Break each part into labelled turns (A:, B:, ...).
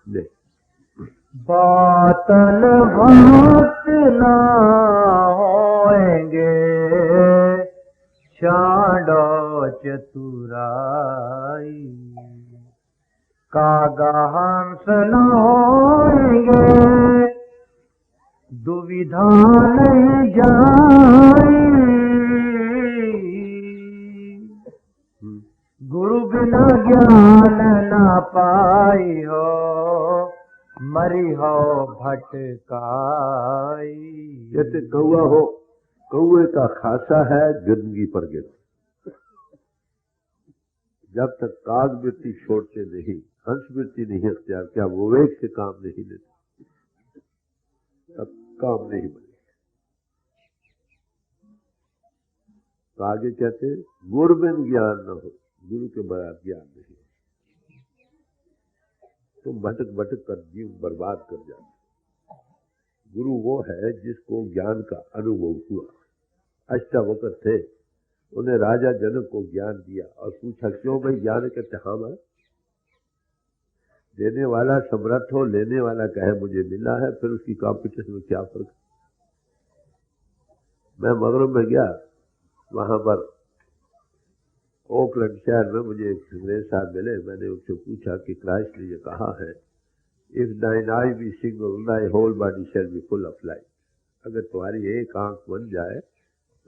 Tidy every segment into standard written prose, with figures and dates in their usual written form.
A: नहीं,
B: बातल भात ना होएंगे, छाड़ो चतुराई। कागा हंस न होएंगे, दुविधा नहीं जाई। गुरु बिना ज्ञान न पाई हो, मरी हो भटकाई।
A: जैसे कौआ हो, कौए का खासा है जिंदगी पर गिर। जब तक काग वृत्ति छोड़ते नहीं, हंस वृत्ति नहीं अख्तियार किया, विवेक से काम नहीं लेते, तब काम नहीं बने। तो आगे कहते हैं गुरु बिन ज्ञान न हो, गुरु के बगैर ज्ञान नहीं। तुम भटक भटक कर जीव बर्बाद कर जाते। गुरु वो है जिसको ज्ञान का अनुभव हुआ। अष्टावक्र थे, उन्हें राजा जनक को ज्ञान दिया और पूछा क्यों भाई ज्ञान कहते हम है। देने वाला समर्थ हो, लेने वाला कहे मुझे मिला है, फिर उसकी कॉम्पिटिशन में क्या फर्क। मैं मगरब में गया, वहां पर ओकलैंड शहर में मुझे एक अंग्रेज साहब मिले। मैंने उनसे पूछा कि क्राइस्ट ने ये कहा है, if thine eye be single, thy whole body shall be full of light। अगर तुम्हारी एक आंख बन जाए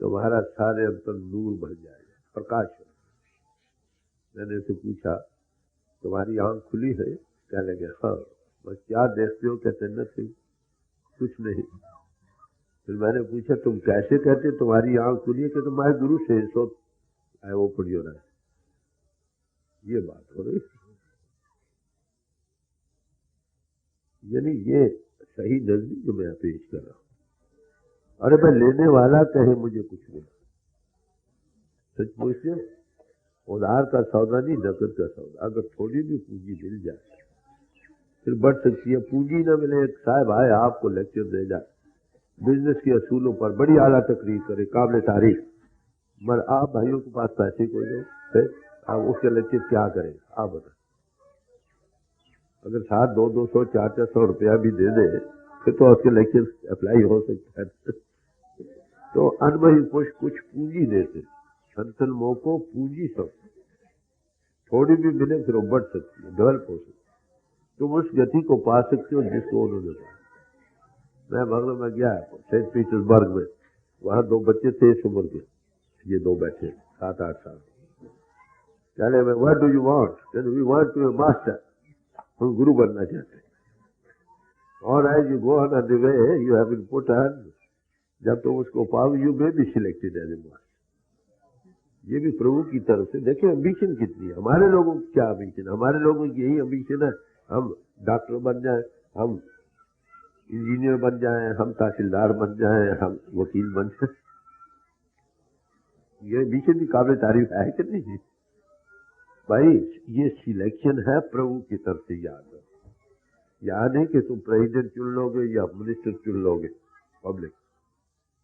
A: तो तुम्हारा सारे अंतर नूर बन जाएगा, प्रकाश हो। मैंने उसे पूछा तुम्हारी आंख खुली है? कह लगे हाँ। बस क्या देखते हो? कहते नथिंग, कुछ नहीं। फिर मैंने पूछा तुम कैसे कहते तुम्हारी आंख खुली है? कहते मैं गुरु से सो आई ओपन योर आई। ये बात हो रही, यानी ये सही नजदीक जो मैं पेश कर रहा हूं। अरे भाई लेने वाला कहे मुझे कुछ नहीं, सच पूछिए, उधार का सौदा नहीं, नकद का सौदा। अगर थोड़ी भी पूंजी मिल जाए फिर बढ़ सकती है, पूंजी ना मिले। एक साहब आए आपको लेक्चर दे जाए बिजनेस के असूलों पर, बड़ी आला तकरीर करे, काबिल तारीफ, मगर आप भाइयों के पास पैसे कोई दो, फिर आप उसके लेक्चर क्या करें आप बताएं। अगर साथ 200, 400 रुपया भी दे दे फिर तो उसके लेक्चर अप्लाई हो सकता है। तो अनमही पुष्प कुछ पूंजी देते, संतन मोह को पूंजी सब थोड़ी भी मिले फिर वो बढ़ सकती है, डेवलप हो सकती है। तुम उस गति को पा सकते हो जिसको उन्होंने पाया। मैं बगल में गया सेंट पीटर्सबर्ग में, वहां 2 बच्चे थे इस उम्र के, ये 2 बैठे 7-8 साल। चले मैं व्हाट डू यू वांट? कहते we want to be master, हम गुरु बनना चाहते हैं। और as you go on the way you have been put on, जब तुम उसको पाओ you may be selected as a master. ये भी प्रभु की तरफ से। देखिए एम्बिशन कितनी है हमारे लोगों की। क्या एम्बिशन? हमारे लोगों की यही एम्बिशन है, हम डॉक्टर बन जाए, हम इंजीनियर बन जाए, हम तहसीलदार बन जाए, हम वकील बन जाए। ये एम्बिशन भी काबिल तारीफ है कि नहीं भाई? ये सिलेक्शन है प्रभु की तरफ से। याद है, याद है कि तुम प्रेसिडेंट चुन लोगे या मिनिस्टर चुन लोगे पब्लिक।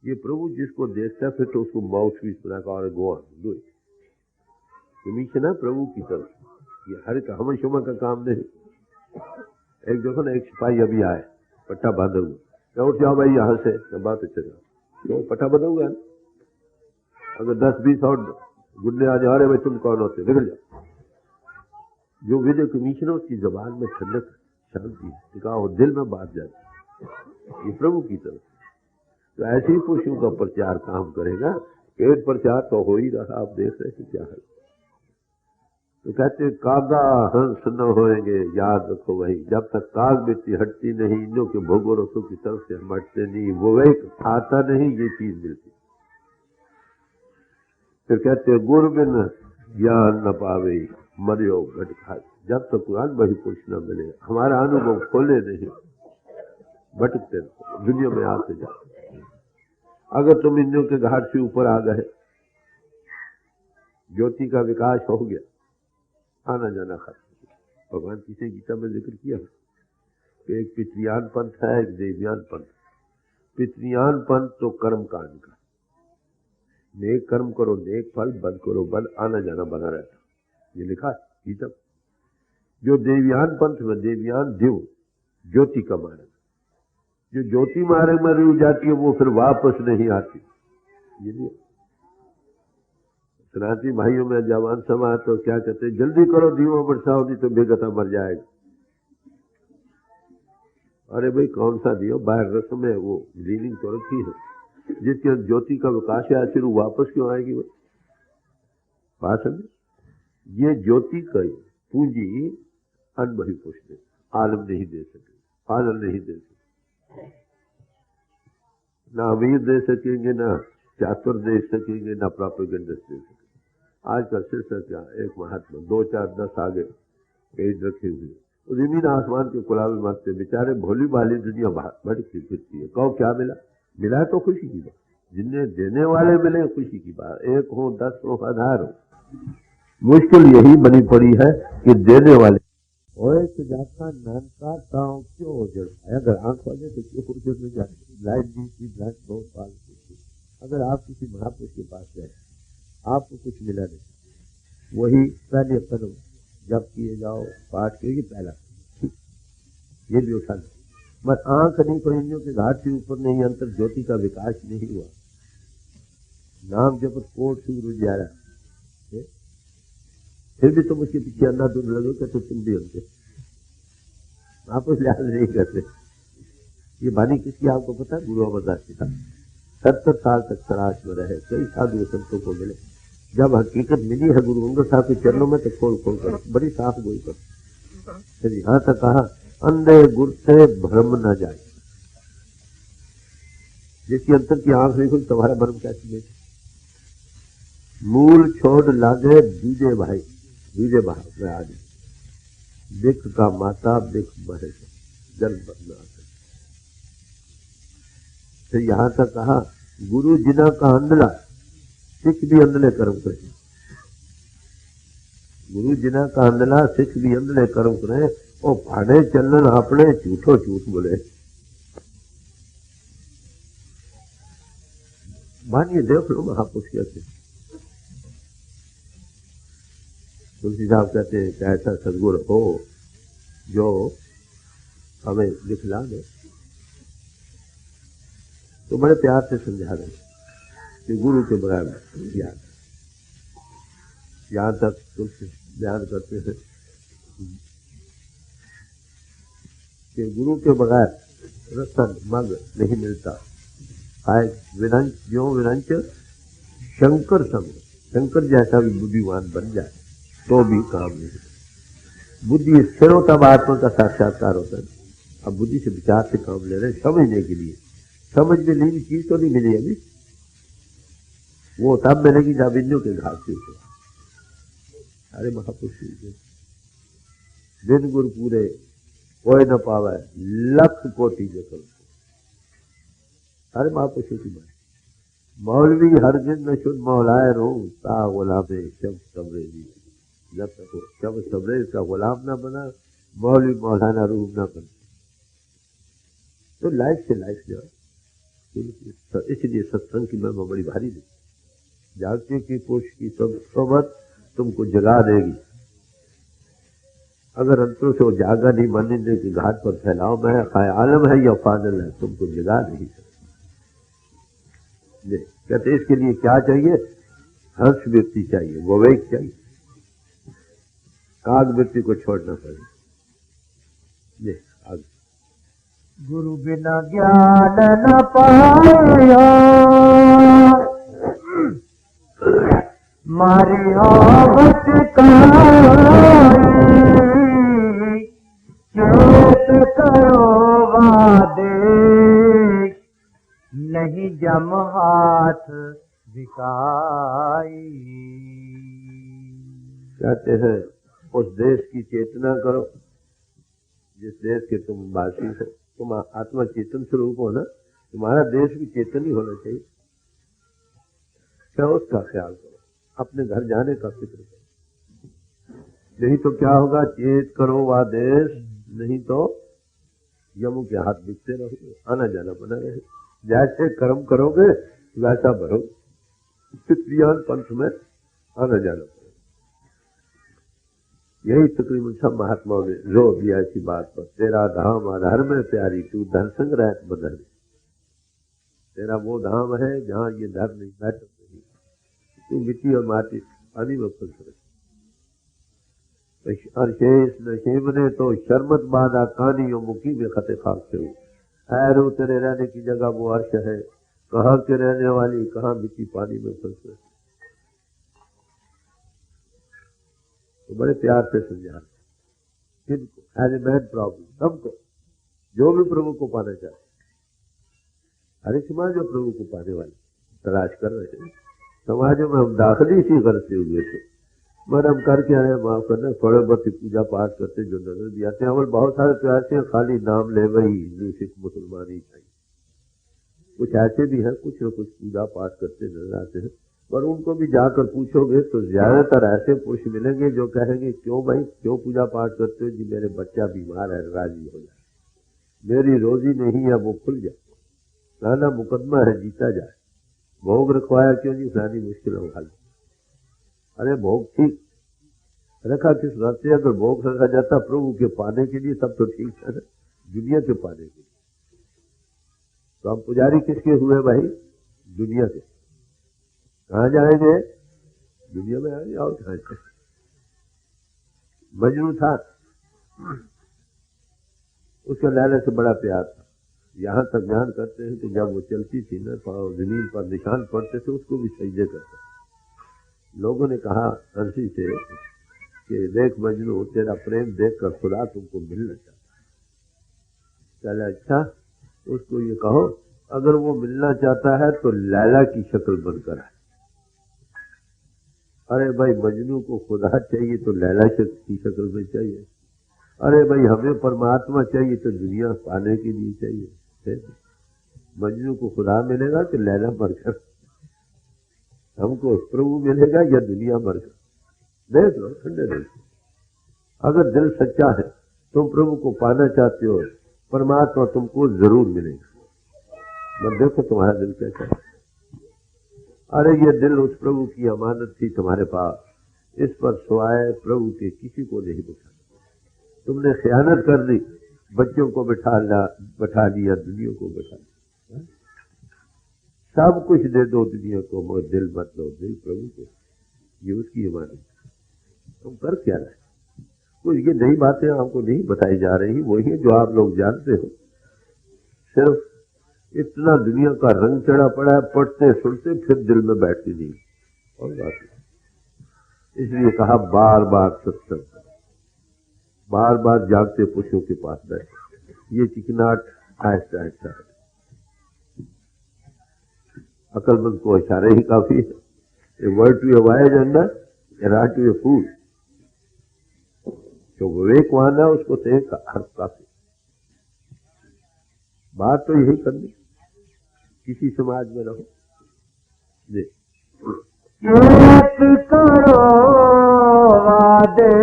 A: ये प्रभु जिसको देखता है फिर तो उसको माउथ पीस बनाकर और go on do it. Commission है प्रभु की तरफ। ये हर हम शुमा का काम नहीं। एक देखो ना, एक सिपाही अभी आए पट्टा बांधे हुए, क्या उठ जाओ भाई यहाँ से, बात चलेगा क्यों पट्टा बांधा हुआ है। अगर 10-20 और गुंडे आ जाए, अरे भाई तुम कौन होते, निकल जाओ। जो विजय कमीशन है उसकी जबान में ठंडक शांति टिका और दिल में बात जाती, ये प्रभु की तरफ। तो ऐसे ही पुरुषों का प्रचार काम करेगा। पेट प्रचार तो हो ही रहा, आप देख रहे हैं क्या है। तो कहते कागा हंस न होएंगे, याद रखो वही, जब तक काग वृत्ति हटती नहीं, इनों के भोगो रसों की तरफ से हम हटते नहीं, वो एक आता नहीं, ये चीज मिलती। फिर कहते गुरु बिन ज्ञान न पावे, मरियो भटका। जब तक कुरान वही पुरुष न मिले, हमारा अनुभव खोले नहीं, भटकते दुनिया में आते जाते। अगर तुम इंद्रियों के घाट से ऊपर आ गए, ज्योति का विकास हो गया, आना जाना खत्म। भगवान किसी गीता में जिक्र किया कि एक पितृयान पंथ है, एक देवयान पंथ। पितृयान पंथ तो कर्म कांड का, नेक कर्म करो नेक फल, बद करो बद, आना जाना बना रहता, ये लिखा है गीता। जो देवयान पंथ में, देवयान दिव ज्योति का मार्ग, जो ज्योति मार्ग में रुक जाती है वो फिर वापस नहीं आती। ये नहीं सनातनी भाइयों में जवान समाज तो क्या कहते हैं, जल्दी करो दीवा बरसाओ, नहीं तो बेगता मर जाएगा। अरे भाई कौन सा दियो, बाहर रस्म में वो लीनिंग तो रखी है, जिसके ज्योति का विकास है फिर वापस क्यों आएगी वो बात समझे। ये ज्योति का पूंजी अनबही पुष्ट आलम नहीं दे सके, पालन नहीं दे सके, ना अमीर दे सकेंगे, ना चातुर दे सकेंगे, ना प्रोपेगेंडस दे सकेंगे। आज का सिलसिला क्या, एक महात्मा 2 4 10 आगे पेज रखे हुए, जमीन आसमान के गुलाबी मारते बेचारे, भोली भाली दुनिया भटकती फिरती है। कहो क्या मिला, मिला है तो खुशी की बात, जिन्हें देने वाले मिले खुशी की बात, 1 हो 10 हो 1000 हो, मुश्किल यही बनी पड़ी है कि देने वाले और जाता नानका ताऊ क्यों उजड़ पाए। अगर आंख वाले तो क्यों उजड़ने जाते, लाइट दी थी, लाइट बहुत साल की। अगर आप किसी महापुरुष के पास गए, आपको कुछ मिला नहीं, वही पहले कदम जब किए जाओ, पाठ किए, पहला ये भी उठा लो, बस आंख नहीं कोइयों के घाट से ऊपर नहीं, अंतर ज्योति का विकास नहीं हुआ। नाम जब कोट सूरज जा रहा, फिर भी तुम उसके पीछे अंधाधुंध लगोगे तो तुम भी अंधे, आप उस लिहाज नहीं करते। ये बानी किसकी आपको पता है, गुरु अमरदास की था। 70 साल तक तलाश में रहे, कई साधु संतों को मिले, जब हकीकत मिली है गुरु अंगद साहब के चरणों में तो खोल खोल कर बड़ी साफ गोई कर, फिर यहां तक कहा अंधे गुर से भ्रम न जाए। जिसकी अंतर की आंख नहीं खुली तुम्हारा भ्रम कैसे देखे। मूल छोड़ लागे दूजे भाई, दूजे भाव में आदि बिख का माता बिख बहे जल बदना। फिर यहां तक कहा गुरु जिना का अंधला सिख भी अंधले कर्म करे, गुरु जिना का अंधला सिख भी अंधले कर्म करे, और भाड़े चलन अपने झूठो झूठ बोले। मानिए देख लो महापुरुष कैसे, तुलसी साहब कहते हैं कि ऐसा सदगुरु हो जो हमें दिखला दे, तो बड़े प्यार से समझा रहे कि गुरु के बगैर ज्ञान। यहां तक तुलसी बयान करते हैं कि गुरु के बगैर रतन मग नहीं मिलता। आए विरंच जो विरंच शंकर संग, शंकर जैसा भी बुद्धिमान बन जाए तो भी काम नहीं। बुद्धि स्थिर हो तब आत्मा का साक्षात्कार होता है। अब बुद्धि से विचार से काम ले रहे समझने के लिए, समझ में लीन चीज तो नहीं मिली अभी, वो तब मिलेगी जब इंद्रियों के घाट से उठे। अरे महापुरुष दिन गुरु पूरे कोई न पावे लख कोटि जखल। अरे महापुरुषों की बात, मौलवी हर दिन न शुद्ध मौलाए रो ता गुलामे शब सबरे दी। जब तक वो शब सबरे का गुलाम ना बना, मौलवी मौलाना रूप ना बना, तो लाइफ से लाइफ जाओ। इसलिए सत्संग की महिमा बड़ी भारी थी। जागते की पुरुष की सब सोबत तुमको जगा देगी। अगर अंतरों से वो जागा नहीं, मानिंदे की घाट पर फैलाओ में खाए आलम है या फाजल है, तुमको जगा नहीं सकते। कहते इसके लिए क्या चाहिए, हर्ष वृत्ति चाहिए, विवेक चाहिए, काग वृत्ति को छोड़ना पड़ेगा। आगे
B: गुरु बिना ज्ञान न पाया, मारी आवत चेत करो वादे, नहीं जम हाथ बिकाई।
A: कहते हैं उस देश की चेतना करो जिस देश के तुम वासी हो। तुम आत्मा चेतन स्वरूप हो ना, तुम्हारा देश भी चेतन ही होना चाहिए। क्या उसका ख्याल करो, अपने घर जाने का फिक्र करो, नहीं तो क्या होगा, चेत करो वह देश, नहीं तो यमु के हाथ बिकते रहोगे, आना जाना बना रहे। जैसे कर्म करोगे वैसा भरोगे, पितृयान पंथ में आना जाना पड़ेगा। यही तकरीबन सब महात्माओं ने जोर दिया इसी बात पर, तेरा धाम आधार में प्यारी, तू धर संग रहत बदर। तेरा वो धाम है जहां ये धर नहीं, बैठक नहीं, तू मिट्टी और माटी पानी में फंस रहे। और शेष नशेब ने तो शर्मत बादा कानी और मुखी में खते खाक से हैरो, तेरे रहने की जगह वो अर्श है, कहाँ के रहने वाली, कहाँ मिट्टी पानी में फंस रहे। तो बड़े प्यार से समझा किनको, एज ए मैन प्रॉब्लम, सबको जो भी प्रभु को पाना चाहते, हर एक समाज में प्रभु को पाने वाले तलाश कर रहे हैं। समाजों में हम दाखिली सी करते हुए थे, मगर हम करके आए, माफ करना, थोड़े बहुत पूजा पाठ करते जो नजर भी आते हैं। और बहुत सारे तो ऐसे हैं खाली नाम ले वही हिंदू सिख मुसलमान ही चाहिए। कुछ ऐसे भी हैं, कुछ न कुछ पूजा पाठ करते नजर आते हैं, पर उनको भी जाकर पूछोगे तो ज्यादातर ऐसे पुरुष मिलेंगे जो कहेंगे क्यों भाई, क्यों पूजा पाठ करते हो जी, मेरे बच्चा बीमार है, राजी हो जाए, मेरी रोजी नहीं है वो खुल जाए, नाना मुकदमा है जीता जाए, भोग रखवाया क्यों नहीं, फलानी मुश्किल हो हल। अरे भोग ठीक रखा किस बात से, अगर भोग रखा जाता प्रभु के पाने के लिए तब तो ठीक है ना, दुनिया के पाने के लिए। तो हम पुजारी किसके हुए भाई, दुनिया के। कहाँ जाएंगे, दुनिया में आएंगे और कहाँ जाएंगे। मजनू था, उसका लैला से बड़ा प्यार था, यहाँ तक ध्यान करते हैं कि जब वो चलती थी ना, पाँव जमीन पर निशान पड़ते थे, उसको भी सजदे करते। लोगों ने कहा हंसी से कि देख मजनू, तेरा प्रेम देखकर खुदा तुमको मिलना चाहता है। चले अच्छा, उसको ये कहो अगर वो मिलना चाहता है तो लैला की शक्ल बनकर है। अरे भाई मजनू को खुदा चाहिए तो लैला की शक्ल में चाहिए। अरे भाई हमें परमात्मा चाहिए तो दुनिया पाने के लिए चाहिए। मजनू को खुदा मिलेगा तो लैला बनकर, हमको प्रभु मिलेगा या दुनिया बनकर। देख लो ठंडे दिल, अगर दिल सच्चा है, तुम प्रभु को पाना चाहते हो, परमात्मा तुमको जरूर मिलेगा। मगर देखो तुम्हारा दिल कैसा है। अरे ये दिल उस प्रभु की अमानत थी तुम्हारे पास, इस पर स्वाय प्रभु के किसी को नहीं बिठाना। तुमने खयानत कर दी, बच्चों को बैठा लिया, दुनिया को बैठा लिया। सब कुछ दे दो दुनिया को, मगर दिल मत दो, दिल प्रभु को, ये उसकी अमानत। तुम कर क्या रहे? कुछ ये नई बातें आपको नहीं बताई जा रही, वही है जो आप लोग जानते हो। सिर्फ इतना दुनिया का रंग चढ़ा पड़ा है, पढ़ते सुनते फिर दिल में बैठती नहीं और बात नहीं। इसलिए कहा बार बार सत्संग, बार बार जागते पुरुषों के पास बैठे। ये चिकनाट आहिस्ता आहिस्ता है। अकलमंद को इशारे ही काफी है। A word to a wise and a rod to a fool. जो विवेकवान है उसको तो एक अर्थ काफी। बात तो यही करनी, किसी समाज में रहो।
B: एक करो वादे,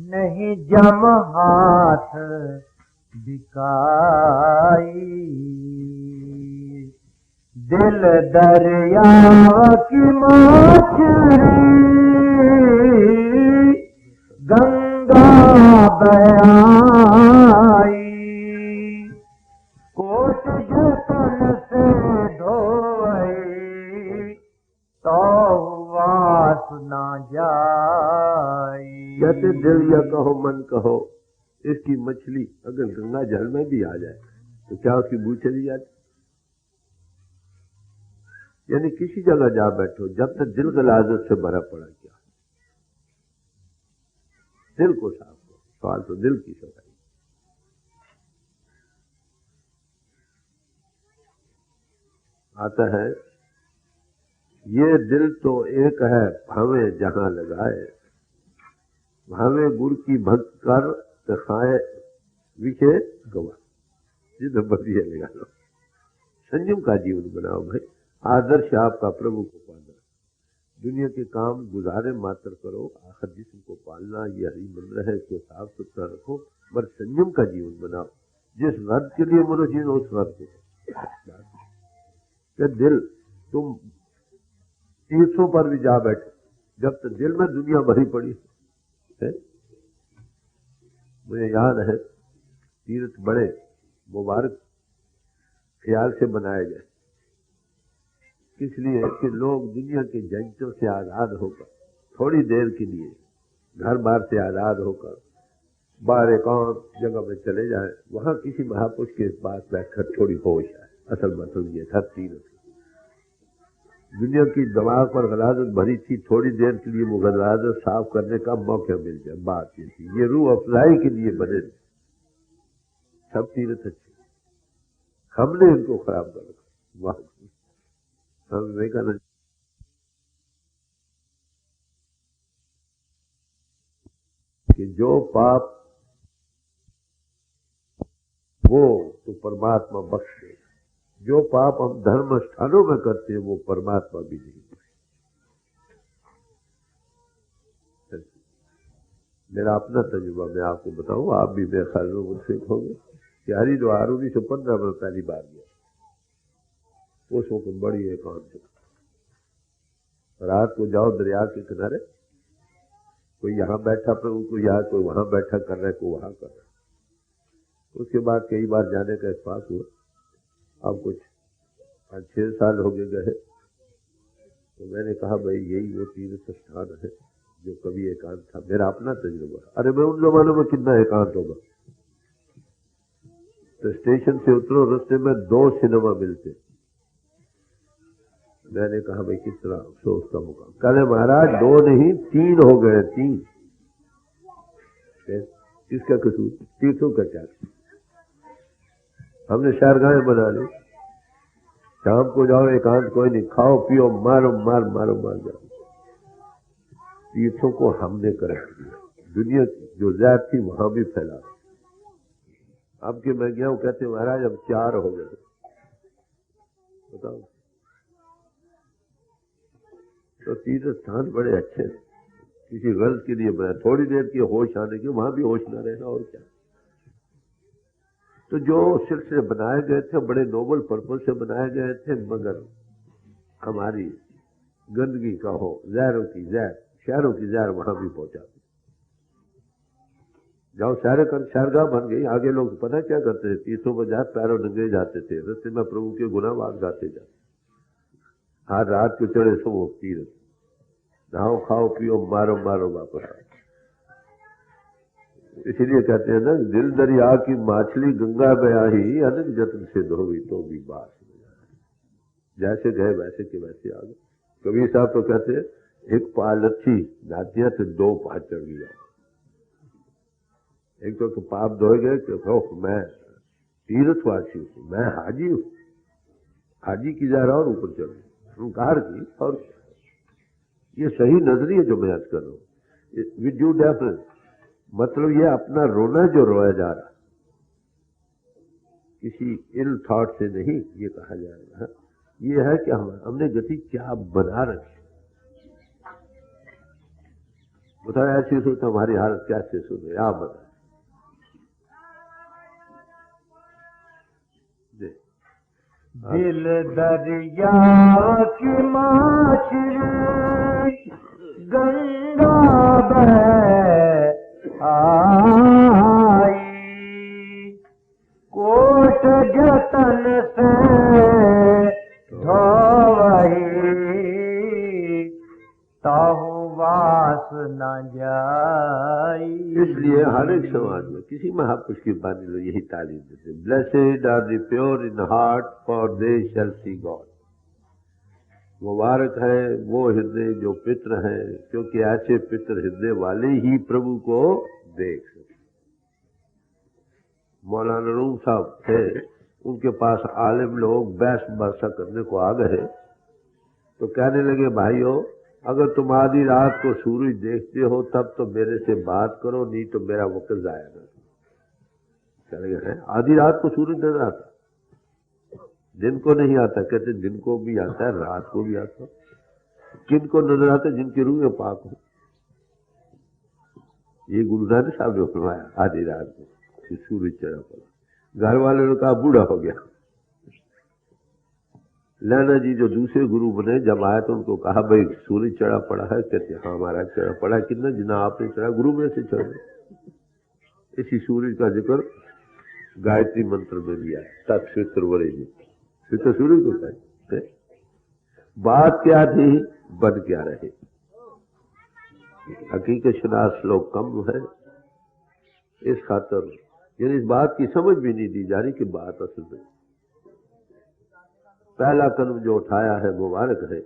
B: नहीं जम हाथ बिकाई, दिल दरिया की मछली, गंगा बयाई, कोट जतन से धोई, तो वास ना जाई।
A: कहते दिल या कहो मन कहो, इसकी मछली अगर गंगा जल में भी आ जाए तो क्या उसकी बू चली जाती? यानी किसी जगह जा बैठो, जब तक दिल गलाजत से भरा पड़ा, क्या दिल को साफ करो। सवाल तो दिल की सफाई। आता है ये दिल तो एक है, भावे जहां लगाए, भावे गुड़ की भक्त कर खाए विखे गवा। जिधर बदिया लगा लो। संयम का जीवन बनाओ भाई। आदर्श आपका प्रभु को पाना, दुनिया के काम गुजारे मात्र करो, आखिर जिस्म को पालना ये हरी मंत्र है, इसको साफ सुथरा रखो, पर संयम का जीवन बनाओ। जिस वर्ग के लिए मनुष्य उस वर्ग को दिल, तुम तीर्थों पर भी जा बैठे, जब तक दिल में दुनिया भरी पड़ी है। मुझे याद है तीर्थ बड़े मुबारक ख्याल से बनाए गए, इसलिए कि लोग दुनिया के झंझटों से आजाद होकर थोड़ी देर के लिए घर बार से आजाद होकर बाहर एक और जगह में चले जाए, वहां किसी महापुरुष के पास बैठकर थोड़ी होश आए। असल मतलब ये था तीर्थ। दुनिया की दिमाग पर गलाजत भरी थी, थोड़ी देर के लिए वो गलाजत साफ करने का मौका मिल जाए। बात ये थी, ये रूह अफजाई के लिए बने सब तीर्थ अच्छे, हमने इनको खराब कर रखा। वाह, हम विवेकानंद कि जो पाप वो तो परमात्मा बख्श दे, जो पाप हम धर्म स्थानों में करते हैं वो परमात्मा भी नहीं। मेरा अपना तजुर्बा मैं आपको बताऊं, आप भी मेरे ख्याल में मुझसे कहोगे कि हरिद्वार 1915 में पहली बार गया। उस वक्त बड़ी एकांत, रात को जाओ दरिया के किनारे, कोई यहाँ बैठा प्रभु को यहाँ, कोई वहां बैठा कर रहा है, कोई वहां कर रहा है। उसके बाद कई बार जाने का इत्तेफाक हुआ। अब कुछ 5-6 साल हो गए, तो मैंने कहा भाई यही वो तीर्थ स्थान है जो कभी एकांत था। मेरा अपना तजुर्बा। अरे मैं उन जमानों में कितना एकांत होगा। तो स्टेशन से उतरो, रास्ते में 2 सिनेमा मिलते। मैंने कहा भाई किस तरह अफसोस का मुकाम। कहले महाराज 2 नहीं 3 हो गए, 3। किसका कसूर? तीर्थों का क्या? हमने शहरगाहें बना ली, शाम को जाओ एकांत कोई नहीं, खाओ पियो मारो मार मारो मार जाओ। तीर्थों को हमने करक दिया, दुनिया की जो जैब थी वहां भी फैला। अब के मैं गया हूं, कहते महाराज अब 4 हो गए। बताओ, तो तीर्थ स्थान बड़े अच्छे, किसी गर्ज के लिए बना, थोड़ी देर की होश आने की, वहां भी होश ना रहना और क्या। तो जो सिलसिले बनाए गए थे बड़े नोबल पर्पज से बनाए गए थे, मगर हमारी गंदगी का हो, जहरों की जहर, शहरों की जहर वहां भी पहुंचाती। जाओ शहरगाह बन गई, आगे लोग पता क्या करते थे, तीर्थों पर जाए पैरों नंगे जाते थे, रस्ते में प्रभु के गुनाहगान गाते जाते। हर रात को चढ़े सो वो तीर्थ, नहाओ खाओ पियो मारो मारो वापस आओ। इसलिए कहते हैं ना, दिल दरिया की माछली गंगा बया ही, अनक जतन से धोवी तो भी बात। जैसे गए वैसे के वैसे आ गए। कबीर साहब तो कहते हैं, एक पाल अच्छी नातियां से 2 पाल चढ़ गया। एक तो पाप धोए गए कि मैं तीर्थवासी हूं, मैं हाजी हूं, हाजी की जा रहा और ऊपर चढ़ गया, कार की। और ये सही नजरिए जो मैं आज कर रहा हूं, विद ड्यू डेफरेंस, मतलब ये अपना रोना जो रोया जा रहा, किसी इल थॉट से नहीं ये कहा जाएगा। ये है कि हमने गति क्या बना रखी। बताओ ऐसी सोच हमारी हालत कैसे सुने, आप बताए।
B: दिल दरिया की माछली गंगा बह आई, कोट जतन से धोवही ताहू वास न जाई।
A: इसलिए हर एक समाज में किसी महापुरुष की बानी लो, यही तालीम देते, blessed are the pure in heart for they shall see God. मुबारक है वो हृदय जो पित्र हैं, क्योंकि ऐसे पित्र हृदय वाले ही प्रभु को देख सकते। मौलाना रूम साहब थे, उनके पास आलिम लोग बहस बरसा करने को आ गए, तो कहने लगे भाइयों अगर तुम आधी रात को सूरज देखते हो तब तो मेरे से बात करो, नहीं तो मेरा वक्त जाया ना। चले गए, आधी रात को सूरज नजर आता, दिन को नहीं आता। कहते दिन को भी आता है, रात को भी आता। किन को नजर आता है? जिनकी रूह पाक हो। ये गुरु नानक साहब ने फरमाया, आधी रात को सूरज चढ़ा पड़ा, घर वालों ने कहा बूढ़ा हो गया। लैना जी जो दूसरे गुरु बने, जब आए तो उनको कहा भाई सूरज चढ़ा पड़ा है, कहते हाँ महाराज चढ़ा पड़ा है। कितना जिना आपने चढ़ा? गुरु में से चढ़। इसी सूरज का जिक्र गायत्री मंत्र में भी है, तत्वित्र वरेण्य, फिर तो सूरज को कहते। बात क्या थी, बन क्या रहे। हकीकत शुदा श्लोक कम है, इस खातर यानी इस बात की समझ भी नहीं दी जा रही कि बात असल में पहला कदम जो उठाया है मुबारक है,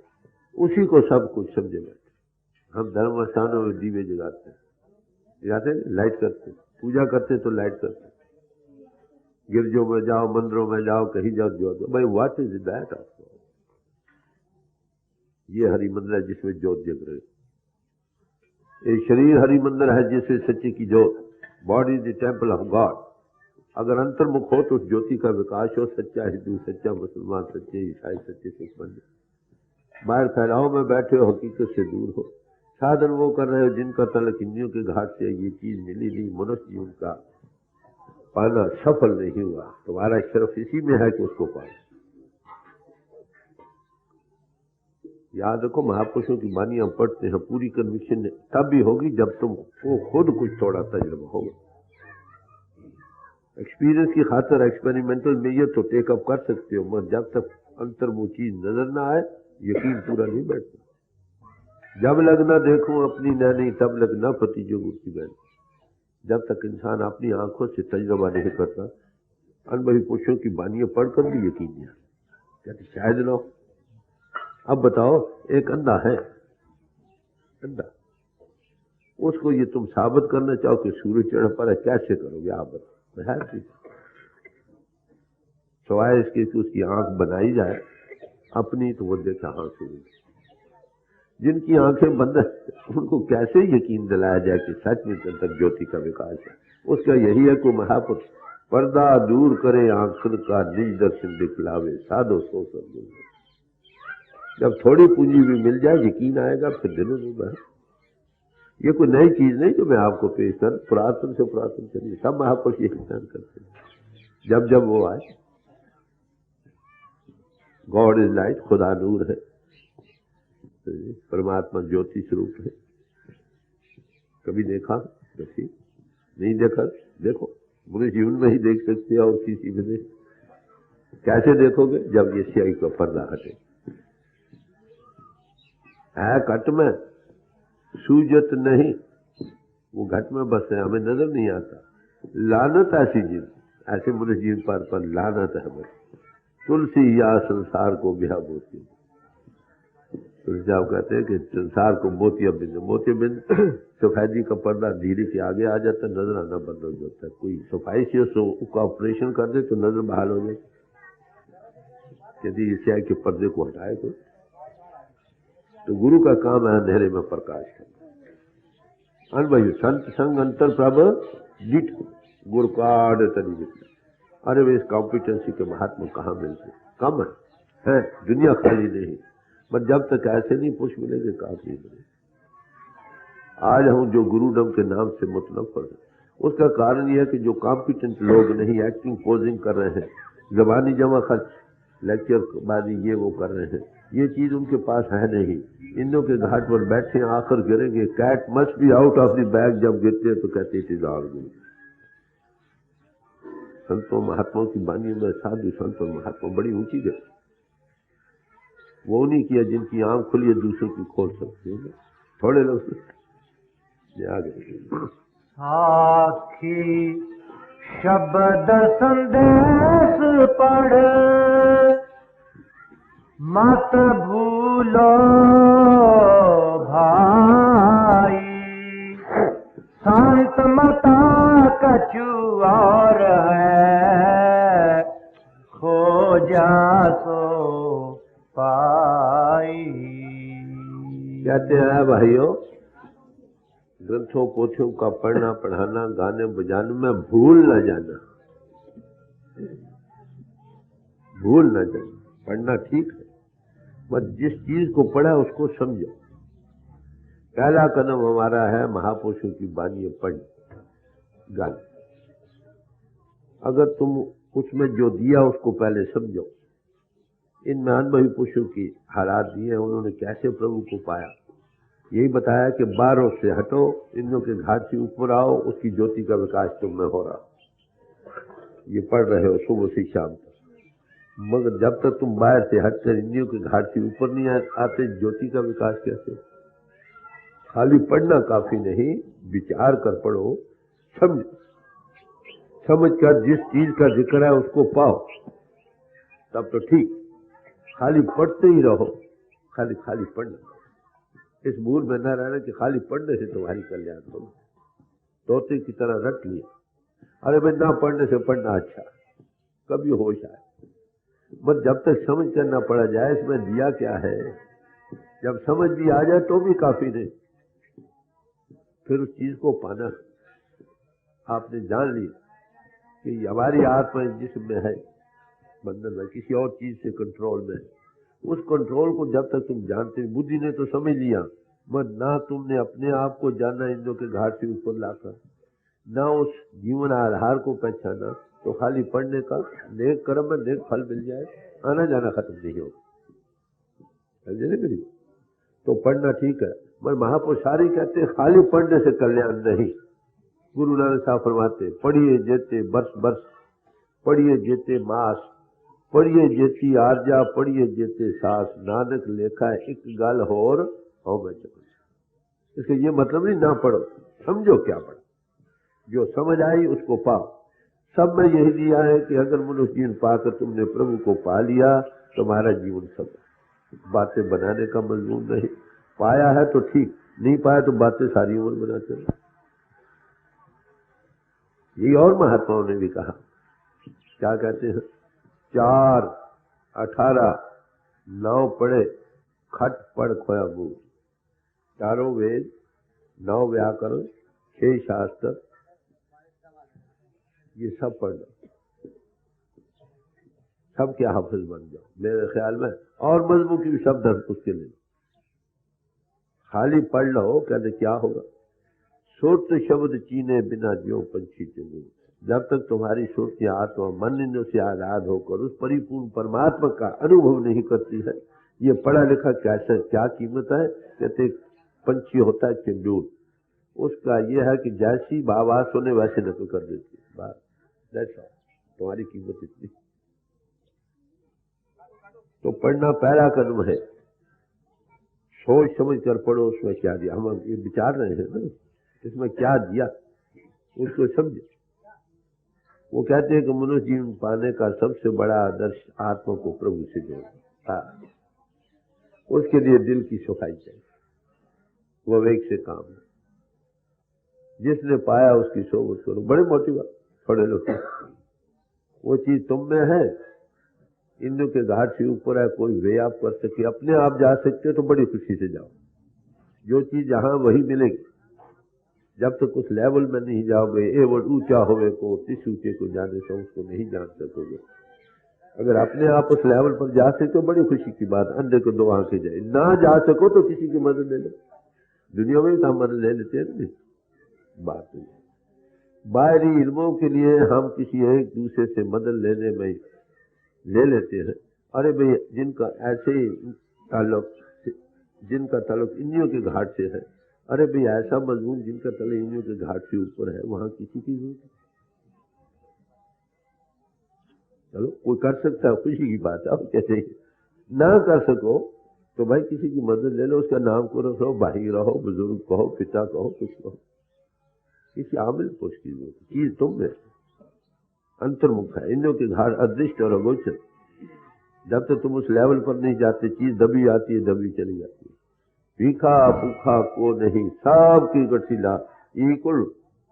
A: उसी को सब कुछ समझे बैठे। हम धर्म स्थानों में दीवे जगाते हैं, लाइट करते, पूजा करते तो लाइट करते, गिरजों में जाओ, मंदिरों में जाओ, कहीं जाओ ज्योत। भाई व्हाट इज दैट ऑफ? ये हरि मंदिर है जिसमें ज्योत जग रही। ये शरीर हरि मंदिर है जिससे सच्चे की ज्योत, body is the temple of God. अगर अंतर्मुख हो तो उस ज्योति का विकास हो। सच्चा हिंदू, सच्चा मुसलमान, सच्चे ईसाई, सच्चे सिख बन जाए। बाहर फैलाव में बैठे हो, हकीकत से दूर हो। साधन वो कर रहे हो जिनका तलक इंद्रियों के घाट से ये चीज मिली नहीं, मनुष्य जीवन का पाना सफल नहीं हुआ। तुम्हारा शर्फ इसी में है कि उसको पाओ। याद रखो, महापुरुषों की वाणियां पढ़ते हैं, पूरी कन्विक्शन तब भी होगी जब तुमको खुद कुछ थोड़ा तजुर्बा होगा। एक्सपीरियंस की खातर एक्सपेरिमेंटल मेजर तो टेकअप कर सकते हो, मगर जब तक अंतर वो चीज नजर ना आए यकीन पूरा नहीं बैठता। जब लग ना देखूं अपनी नैनी तब लग ना पति जो गुरु बहन। जब तक इंसान अपनी आंखों से तजुर्बा नहीं करता, अनुभवी पुरुषों की वाणियां पढ़कर भी यकीन नहीं आता, कहते शायद ना। अब बताओ, एक अंधा है, अंधा, उसको ये तुम साबित करना चाहो कि सूरज चढ़ पर है, कैसे करोगे आप बताओ? सवाए इसके कि उसकी आंख बनाई जाए अपनी, तो वो देखा हाँ सूरज। जिनकी आंखें बंद है उनको कैसे यकीन दिलाया जाए कि सच में तक ज्योति का विकास है? उसका यही है कि महापुरुष पर्दा दूर करे, आंखों का निज दर्शन दिखलावे, साधो सो सब। जब थोड़ी पूंजी भी मिल जाए यकीन आएगा, फिर दिनों में बह। ये कोई नई चीज नहीं जो मैं आपको पेश कर, पुरातन से पुरातन चलिए सब महापुरुष ये ध्यान करते हैं। जब जब वो आए, गॉड इज लाइट, खुदा नूर है, परमात्मा ज्योति स्वरूप है। कभी देखा? देखिए, नहीं देखा देखो, पूरे जीवन में ही देख सकते हो, और किसी में देख। कैसे देखोगे? जब ये स्याही का पर्दा हटे। है घट में, सूजत नहीं, वो घट में बस है, हमें नजर नहीं आता। लानत ऐसी चीज, ऐसे मुझे जीवन पर लानत है बस। तुलसी या संसार को ब्याह बोती। तुलसी साहब कहते हैं कि संसार को मोतिया बिंद, मोतिया बिंद सफेदी का पर्दा धीरे से आगे आ जाता है, नजर आना बंद हो जाता है। कोई सफाई से उसका ऑपरेशन कर दे तो नजर बहाल हो जाए। यदि इसे आए के पर्दे को हटाए तो गुरु का काम है अंधेरे में प्रकाश करना। अनुभवी संत संग अंतर प्रभ डिट गुरु काड तरी। अरे वे इस कॉम्पिटेंसी के महात्मा कहाँ मिलते? कम है दुनिया खाली नहीं, पर जब तक ऐसे नहीं पुरुष मिलेंगे काफी मिले। आज हम जो गुरुडम के नाम से मतलब कर रहे, उसका कारण यह है कि जो कॉम्पिटेंट लोग नहीं, एक्टिंग पोजिंग कर रहे हैं, जबानी जमा खर्च, लेक्चर बाजी ये वो कर रहे हैं, ये चीज उनके पास है नहीं। इंदों के घाट पर बैठे आकर गिरेंगे। Cat must be out of the bag, जब गिरते हैं तो कहते इट इज ऑल गुड। संतों महात्माओं की वाणी में साधु संत और महात्मा बड़ी ऊंची गए। वो नहीं किया जिनकी आंख खुली है दूसरों की खोल सकते हैं। थोड़े लोग आगे
B: साखी शब्द संदेश पढ़ मत भूलो भाई, संत मता कछु और है, खोजा सो पाई।
A: कहते हैं भाइयों, ग्रंथों पोथियों का पढ़ना पढ़ाना, गाने बजाने में भूल न जाना, भूल न जाना। पढ़ना ठीक है, बस जिस चीज को पढ़ा उसको समझो। पहला कदम हमारा है महापुरुषों की वाणी पढ़ गाने। अगर तुम उसमें जो दिया उसको पहले समझो, इनमें अनुभवी पुरुषों की हालात दिए, उन्होंने कैसे प्रभु को पाया। यही बताया कि बारों से हटो, इंद्रियों के घाट से ऊपर आओ, उसकी ज्योति का विकास तुम में हो रहा। ये पढ़ रहे हो सुबह से शाम तक, मगर जब तक तुम बाहर से हटकर इंद्रियों के घाट से ऊपर नहीं आते, ज्योति का विकास कैसे? खाली पढ़ना काफी नहीं, विचार कर पढ़ो, समझ कर जिस चीज का जिक्र है उसको पाओ, तब तो ठीक। खाली पढ़ते ही रहो, खाली पढ़ना, इस भूल में न रहना कि खाली पढ़ने से तुम्हारी कल्याण हो। तोते की तरह रट लिया, अरे भाई ना पढ़ने से पढ़ना अच्छा, कभी होश आए। बस जब तक समझ करना पड़ा जाए इसमें दिया क्या है, जब समझ भी आ जाए तो भी काफी नहीं। फिर उस चीज को पाना, आपने जान ली कि हमारी आत्मा जिसमें है, बंधन में, किसी और चीज से कंट्रोल में, उस कंट्रोल को जब तक तुम जानते, बुद्धि ने तो समझ लिया, मगर ना तुमने अपने आप को जाना इंद्रियों के घाट से ऊपर लाकर, ना उस जीवन आधार को पहचाना, तो खाली पढ़ने का नेक कर्म में नेक फल मिल जाए, आना जाना खत्म नहीं होगा। तो पढ़ना ठीक है, मगर महापुरुष सारी कहते हैं खाली पढ़ने से कल्याण नहीं। गुरु नानक साहब फरमाते, पढ़िए जेते बरस बरस, पढ़िए जेते मास, पढ़िए जेती आरजा, पढ़िए जेते सास, नानक लेखा एक गल होर हो मैं चुका। इसका ये मतलब नहीं ना पढ़ो, समझो क्या पढ़ो, जो समझ आई उसको पाओ। सब में यही दिया है कि अगर मनुष्य जीवन पाकर तुमने प्रभु को पा लिया, तुम्हारा जीवन सब बातें बनाने का मजबूर नहीं। पाया है तो ठीक, नहीं पाया तो बातें सारी उम्र बनाते रहो। यही और महात्माओं ने भी कहा, क्या कहते हैं, 4, 18, 9 पढ़े, खट पढ़ खोया मुंह। 4 वेद, 9 व्याकरण, 6 शास्त्र, ये सब पढ़ लो, सब के हाफिज बन जाओ मेरे ख्याल में। और मजमू की भी शब्द है उसके लिए, खाली पढ़ लो, कहते क्या होगा। सुरत शब्द चीने बिना ज्यों पंछी चलूं। जब तक तुम्हारी सुरत या आत्मा मन इंद्रियों से आजाद होकर उस परिपूर्ण परमात्मा का अनुभव नहीं करती है, ये पढ़ा लिखा कैसे क्या कीमत है। कहते पंछी होता है चंडूल, उसका यह है कि जैसी आवाज सुने वैसे नकल कर देती है, बात तुम्हारी कीमत इतनी। तो पढ़ना पहला कदम है, सोच समझ कर पढ़ो, उसमें क्या दिया। हम ये विचार रहे हैं ना, इसमें क्या दिया उसको समझे। वो कहते हैं कि मनुष्य जीवन पाने का सबसे बड़ा आदर्श आत्मा को प्रभु से जोड़ना, उसके लिए दिल की सफाई चाहिए, विवेक से काम है। जिसने पाया उसकी सोबत करो, बड़े मोटी बात। थोड़े लोग वो चीज तुम में है, इंद्रियों के घाट से ऊपर है, कोई वे आप कर सके, अपने आप जा सकते हो तो बड़ी खुशी से जाओ। जो चीज जहां वही मिलेगी, जब तक उस लेवल में नहीं जाओगे, ए वर्ड ऊंचा होवे को तिस ऊंचे को जाने से उसको नहीं जान सकोगे। अगर अपने आप उस लेवल पर जा सके तो बड़ी खुशी की बात, अंधे को 2 आंखें जाए। ना जा सको तो किसी की मदद ले लो, दुनिया में भी तो हम मदद ले लेते हैं। बात नहीं, बाहरी इल्मों के लिए हम किसी एक दूसरे से मदद लेने में ले लेते हैं। अरे भाई जिनका ऐसे ताल्लुक, जिनका ताल्लुक इंद्रियों के घाट से है, अरे भाई ऐसा मजमून जिनका तले इंद्रियों के घाट से ऊपर है, वहां किसी की जरूरत है। चलो कोई कर सकता है, खुशी की बात है। अब कैसे ना कर सको तो भाई किसी की मदद ले लो, उसका नाम को रखो, भाई रहो, बुजुर्ग कहो, पिता कहो, कुछ कहो, किसी आमिल पुरुष की जरूरत। चीज तुम में अंतर्मुख है, इंद्रियों के घाट अदृष्ट और अगोचर। जब तक तुम उस लेवल पर नहीं जाते, चीज दबी आती है, दबी चली जाती है। भीखा भूखा को नहीं, सबकी गठसी ला, इक्वल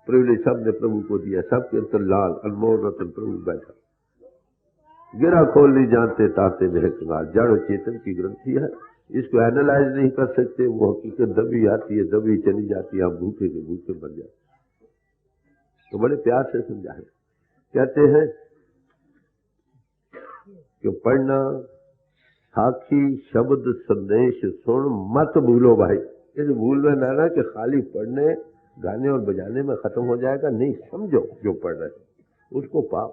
A: प्रिविलेज सबने प्रभु को दिया। सबके अंदर लाल अनमोल रतन प्रभु बैठा, गिरा खोल नहीं जानते ताते में कंगाल। जड़ चेतन की ग्रंथि है, इसको एनालाइज नहीं कर सकते। वो हकीकत दबी आती है, दबी चली जाती है, हम भूखे के भूखे मर जाते। तो बड़े प्यार से समझाए, कहते हैं कि पढ़ना, साक्षी शब्द संदेश सुन मत भूलो भाई। इस भूल में ना कि खाली पढ़ने गाने और बजाने में खत्म हो जाएगा, नहीं, समझो जो पढ़ रहे उसको पाओ।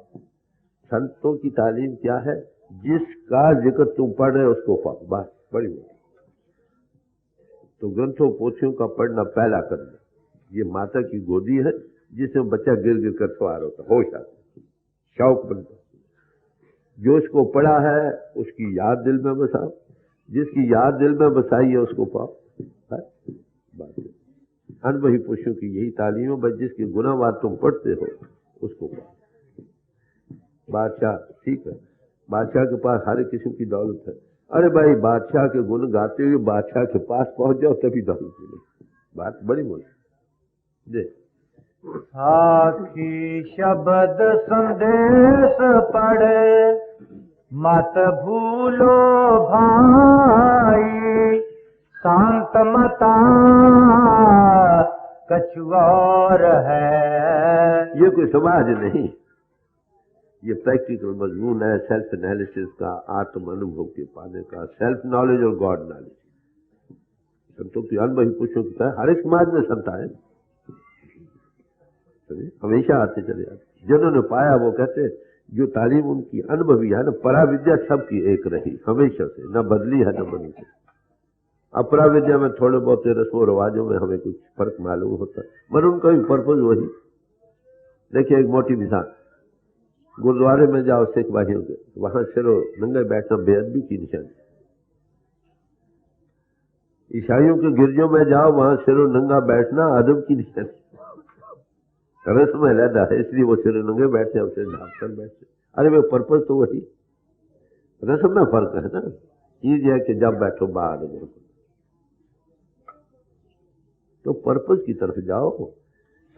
A: संतों की तालीम क्या है, जिसका जिक्र तुम पढ़ रहे हो उसको पाओ, बस बड़ी बात। तो ग्रंथों पोथियों का पढ़ना पहला करना, ये माता की गोदी है जिसमें बच्चा गिर गिर कर सवार होता, होश आता, शौक बनता। जो इसको पढ़ा है उसकी याद दिल में बसाओ, जिसकी याद दिल में बसाई है उसको पाओ, बात। अनुभवी पुरुषों की यही तालीम है, बस जिसकी गुनाहवाद तुम पढ़ते हो उसको पाओ। बादशाह ठीक है, बादशाह के पास हर किस्म की दौलत है। अरे भाई बादशाह के गुण गाते हुए बादशाह के पास पहुंच जाओ तभी दौलत मिलेगी, बात बड़ी मोटी। दे
B: साखी शब्द संदेश पढ़े मत भूलो भाई, शांत मता कछु और है।
A: ये कोई समाज नहीं, ये प्रैक्टिकल मजमून है सेल्फ एनालिसिस का, आत्म अनुभव के पाने का, सेल्फ नॉलेज और गॉड नॉलेज। संतों की अनुभवी पुरुषों की तरह हर एक समाज में संत आए, हमेशा आते चले जाते। जिन्होंने पाया वो कहते जो तालीम उनकी अनुभवी है ना, परा विद्या सबकी एक रही हमेशा से, न बदली है न बदली है। अपरा विद्या में थोड़े बहुत रस्मों रिवाजों में हमें कुछ फर्क मालूम होता है, मगर उनका भी पर्पज वही। देखिए एक मोटी मिसाल, गुरुद्वारे में जाओ सिख भाइयों के, वहां सिरो नंगे बैठना बेअदबी की निशानी। ईसाइयों के गिरजों में जाओ, वहां सिरो नंगा बैठना अदब की निशानी। रस्म अलहदा है, इसलिए वो सिरो नंगे बैठते हैं, उसे ढाक कर बैठते। अरे वो पर्पज तो वही, रस्म में फर्क है ना। चीज है कि जब बैठो बाद में, तो पर्पज की तरफ जाओ।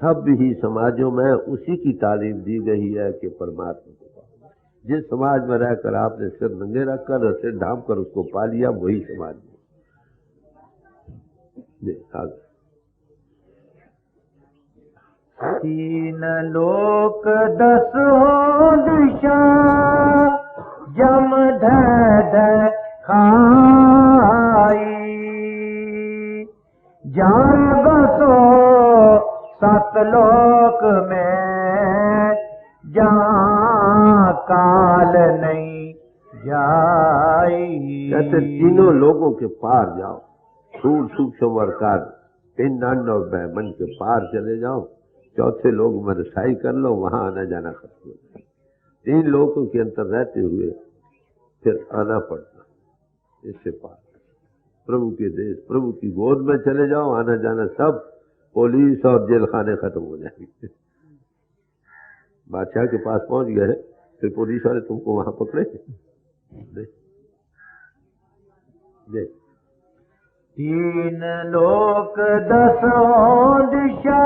A: सब ही समाजों में उसी की तालीम दी गई है कि परमात्मा को पाओ। जिस समाज में रहकर आपने सिर नंगे रखकर और सिर ढांप कर उसको पा लिया, वही समाज में।
B: तीन लोक 10 हो दिशा, जम धै खाई, जान बसो 7 लोक में, जहाँ काल नहीं जाई।
A: कहते तीनों लोगों के पार जाओ, सूक्ष्म सूक्ष्म वर्कार, पिंड अंड और ब्रह्मंड के पार चले जाओ, चौथे लोग में रसाई कर लो, वहां आना जाना खत्म हो जाए। 3 लोगों के अंतर रहते हुए फिर आना पड़ता, इससे पार प्रभु के देश, प्रभु की गोद में चले जाओ, आना जाना सब पुलिस और जेल खाने खत्म हो जाएंगे। बादशाह के पास पहुंच गए, फिर पुलिस वाले तुमको वहां पकड़े। दे
B: 3 लोक 10 दिशा,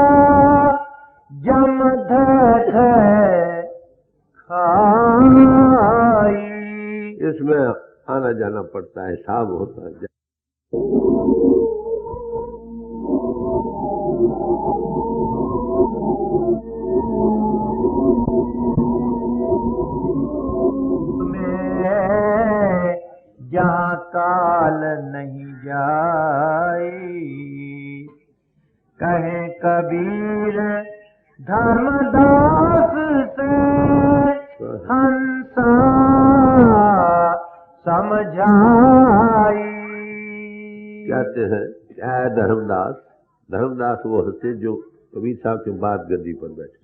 B: जम धै खाई।
A: इसमें आना जाना पड़ता है, हिसाब होता है।
B: जहाँ काल नहीं जाई, कहे कबीर धर्मदास से हंसा समझाई।
A: कहते हैं क्या है धर्मदास? धर्मदास वो हंसे जो कबीर साहब के बाद गद्दी पर बैठे।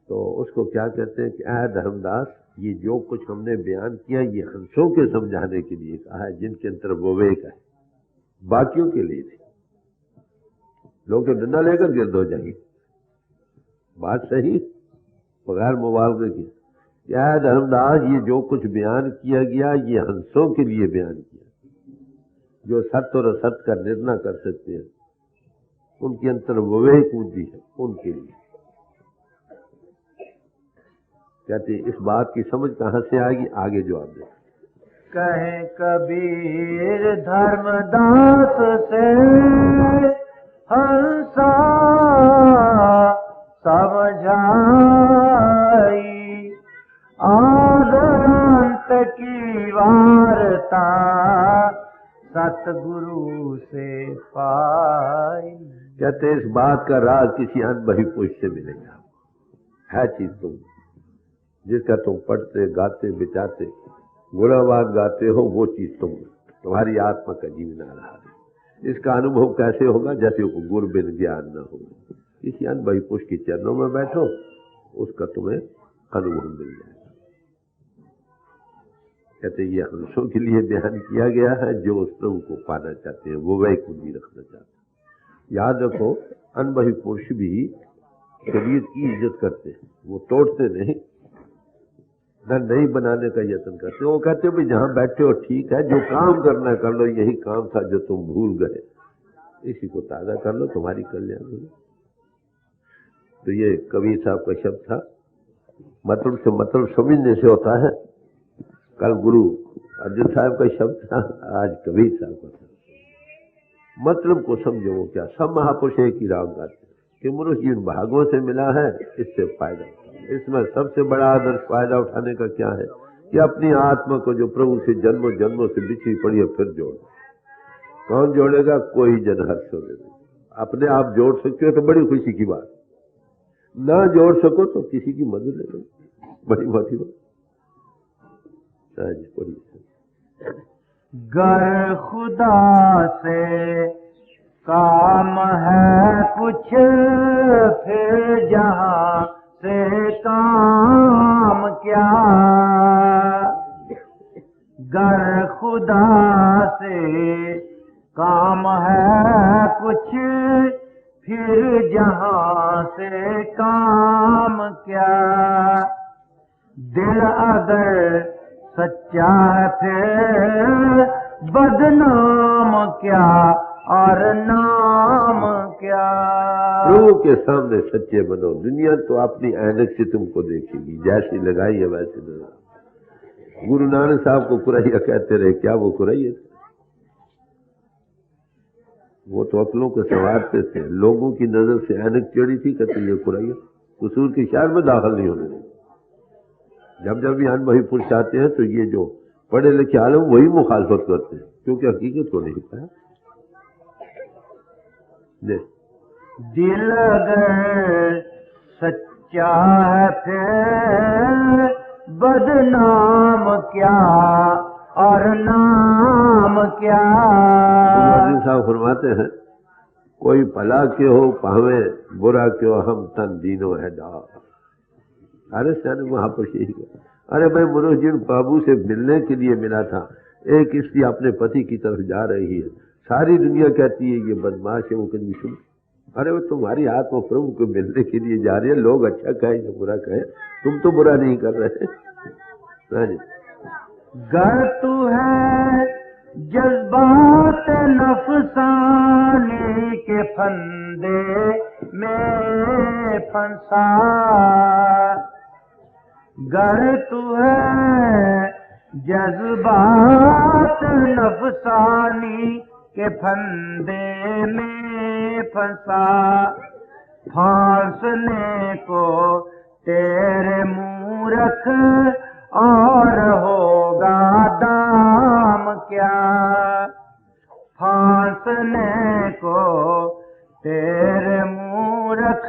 A: तो उसको क्या कहते हैं कि ऐ धर्मदास, ये जो कुछ हमने बयान किया ये हंसों के समझाने के लिए कहा है, जिनके अंतर विवेक है, बाकियों के लिए नहीं। लोग तो डंडा लेकर गिरद हो जाएंगे। बात सही, बगैर मुबालगे की। क्या है धर्मदास, ये जो कुछ बयान किया गया ये हंसों के लिए बयान किया, जो सत्य और असत्य का निर्णय कर सकते हैं, उनके अंतर विवेक बुद्धि है, उनके लिए। कहते इस बात की समझ कहां से आएगी? आगे जवाब दे।
B: कहे कबीर धर्मदास से हंसा समझाई, आदरांत की वार्ता सतगुरु से पाई।
A: कहते इस बात का राज किसी अनबही पुरुष से मिलेगा, है चीज तुम जिसका तुम पढ़ते गाते बिचाते गुणवान गाते हो, वो चीज तुम्हारी आत्मा का जीवन आ रहा है। इसका अनुभव कैसे होगा? जैसे को गुरु बिन ज्ञान न हो। किसी अनुभवी पुरुष के चरणों में बैठो, उसका तुम्हें अनुभव मिल जाएगा। कहते ये हंसों के लिए बयान किया गया है, जो उस प्रभु को पाना चाहते हैं, वो वही कुंजी रखना चाहते हैं। याद रखो, अनुभवी पुरुष भी शरीर की इज्जत करते हैं, वो तोड़ते नहीं, नहीं बनाने का यत्न करते। वो कहते भाई जहां बैठे हो ठीक है, जो काम करना कर लो, यही काम था जो तुम भूल गए, इसी को ताजा कर लो, तुम्हारी कल्याण होगी। तो ये कबीर साहब का शब्द था। मतलब से मतलब समझने से होता है। कल गुरु अर्जुन साहब का शब्द था, आज कबीर साहब का था। मतलब को समझो वो क्या। सब महापुरुष एक ही राग गाते कि मनुष्य इन भागों से मिला है, इससे फायदा उठाओ। इसमें सबसे बड़ा आदर्श फायदा उठाने का क्या है कि अपनी आत्मा को जो प्रभु से जन्मों जन्मों से बिछड़ी पड़ी है, फिर जोड़ो। कौन जोड़ेगा? कोई जन हर्ष हो। अपने आप जोड़ सकते हो तो बड़ी खुशी की बात, ना जोड़ सको तो किसी की मदद ले लो, बड़ी मोटी बात।
B: गर खुदा से काम है कुछ, फिर जहां से काम क्या। गर खुदा से काम है कुछ, फिर जहां से काम क्या। दिल अगर सच्चा है फिर बदनाम क्या, और नाम क्या।
A: प्रभु के सामने सच्चे बनो। दुनिया तो अपनी ऐनक से तुमको देखेगी, जैसी लगाई है वैसे लगा। गुरु नानक साहब को कुरैया कहते रहे, क्या वो कुरैया थे? वो तो अकलों को संवारते थे। लोगों की नजर से ऐनक चढ़ी थी, कहते ये कुरैया, कसूर के शहर में दाखिल नहीं होने। जब जब भी अनुभवी पुरुष आते हैं तो ये जो पढ़े लिखे आलम वही मुखालफत करते हैं, क्योंकि हकीकत को नहीं पाया।
B: दिल अगर सच्चा है फिर बदनाम क्या, और नाम क्या।
A: साहब फरमाते हैं, कोई भला क्यों हो पावे, बुरा क्यों हम तन दीनो है डार। अरे सर वहां पर यही है। अरे भाई मनोज जी बाबू से मिलने के लिए मिला था, एक स्त्री अपने पति की तरफ जा रही है, सारी दुनिया कहती है ये बदमाश है, वो कहीं सुन। अरे वो तुम्हारी आत्मा प्रभु को मिलने के लिए जा रही है, लोग अच्छा कहे या बुरा कहे, तुम तो बुरा नहीं कर रहे।
B: गर तू है जज्बात नफसानी के फंदे में फंसा। गर तू है जज्बात नफसानी के फंदे में फंसा। फांसने को तेरे मूरख और होगा दाम क्या। फांसने को तेरे मूरख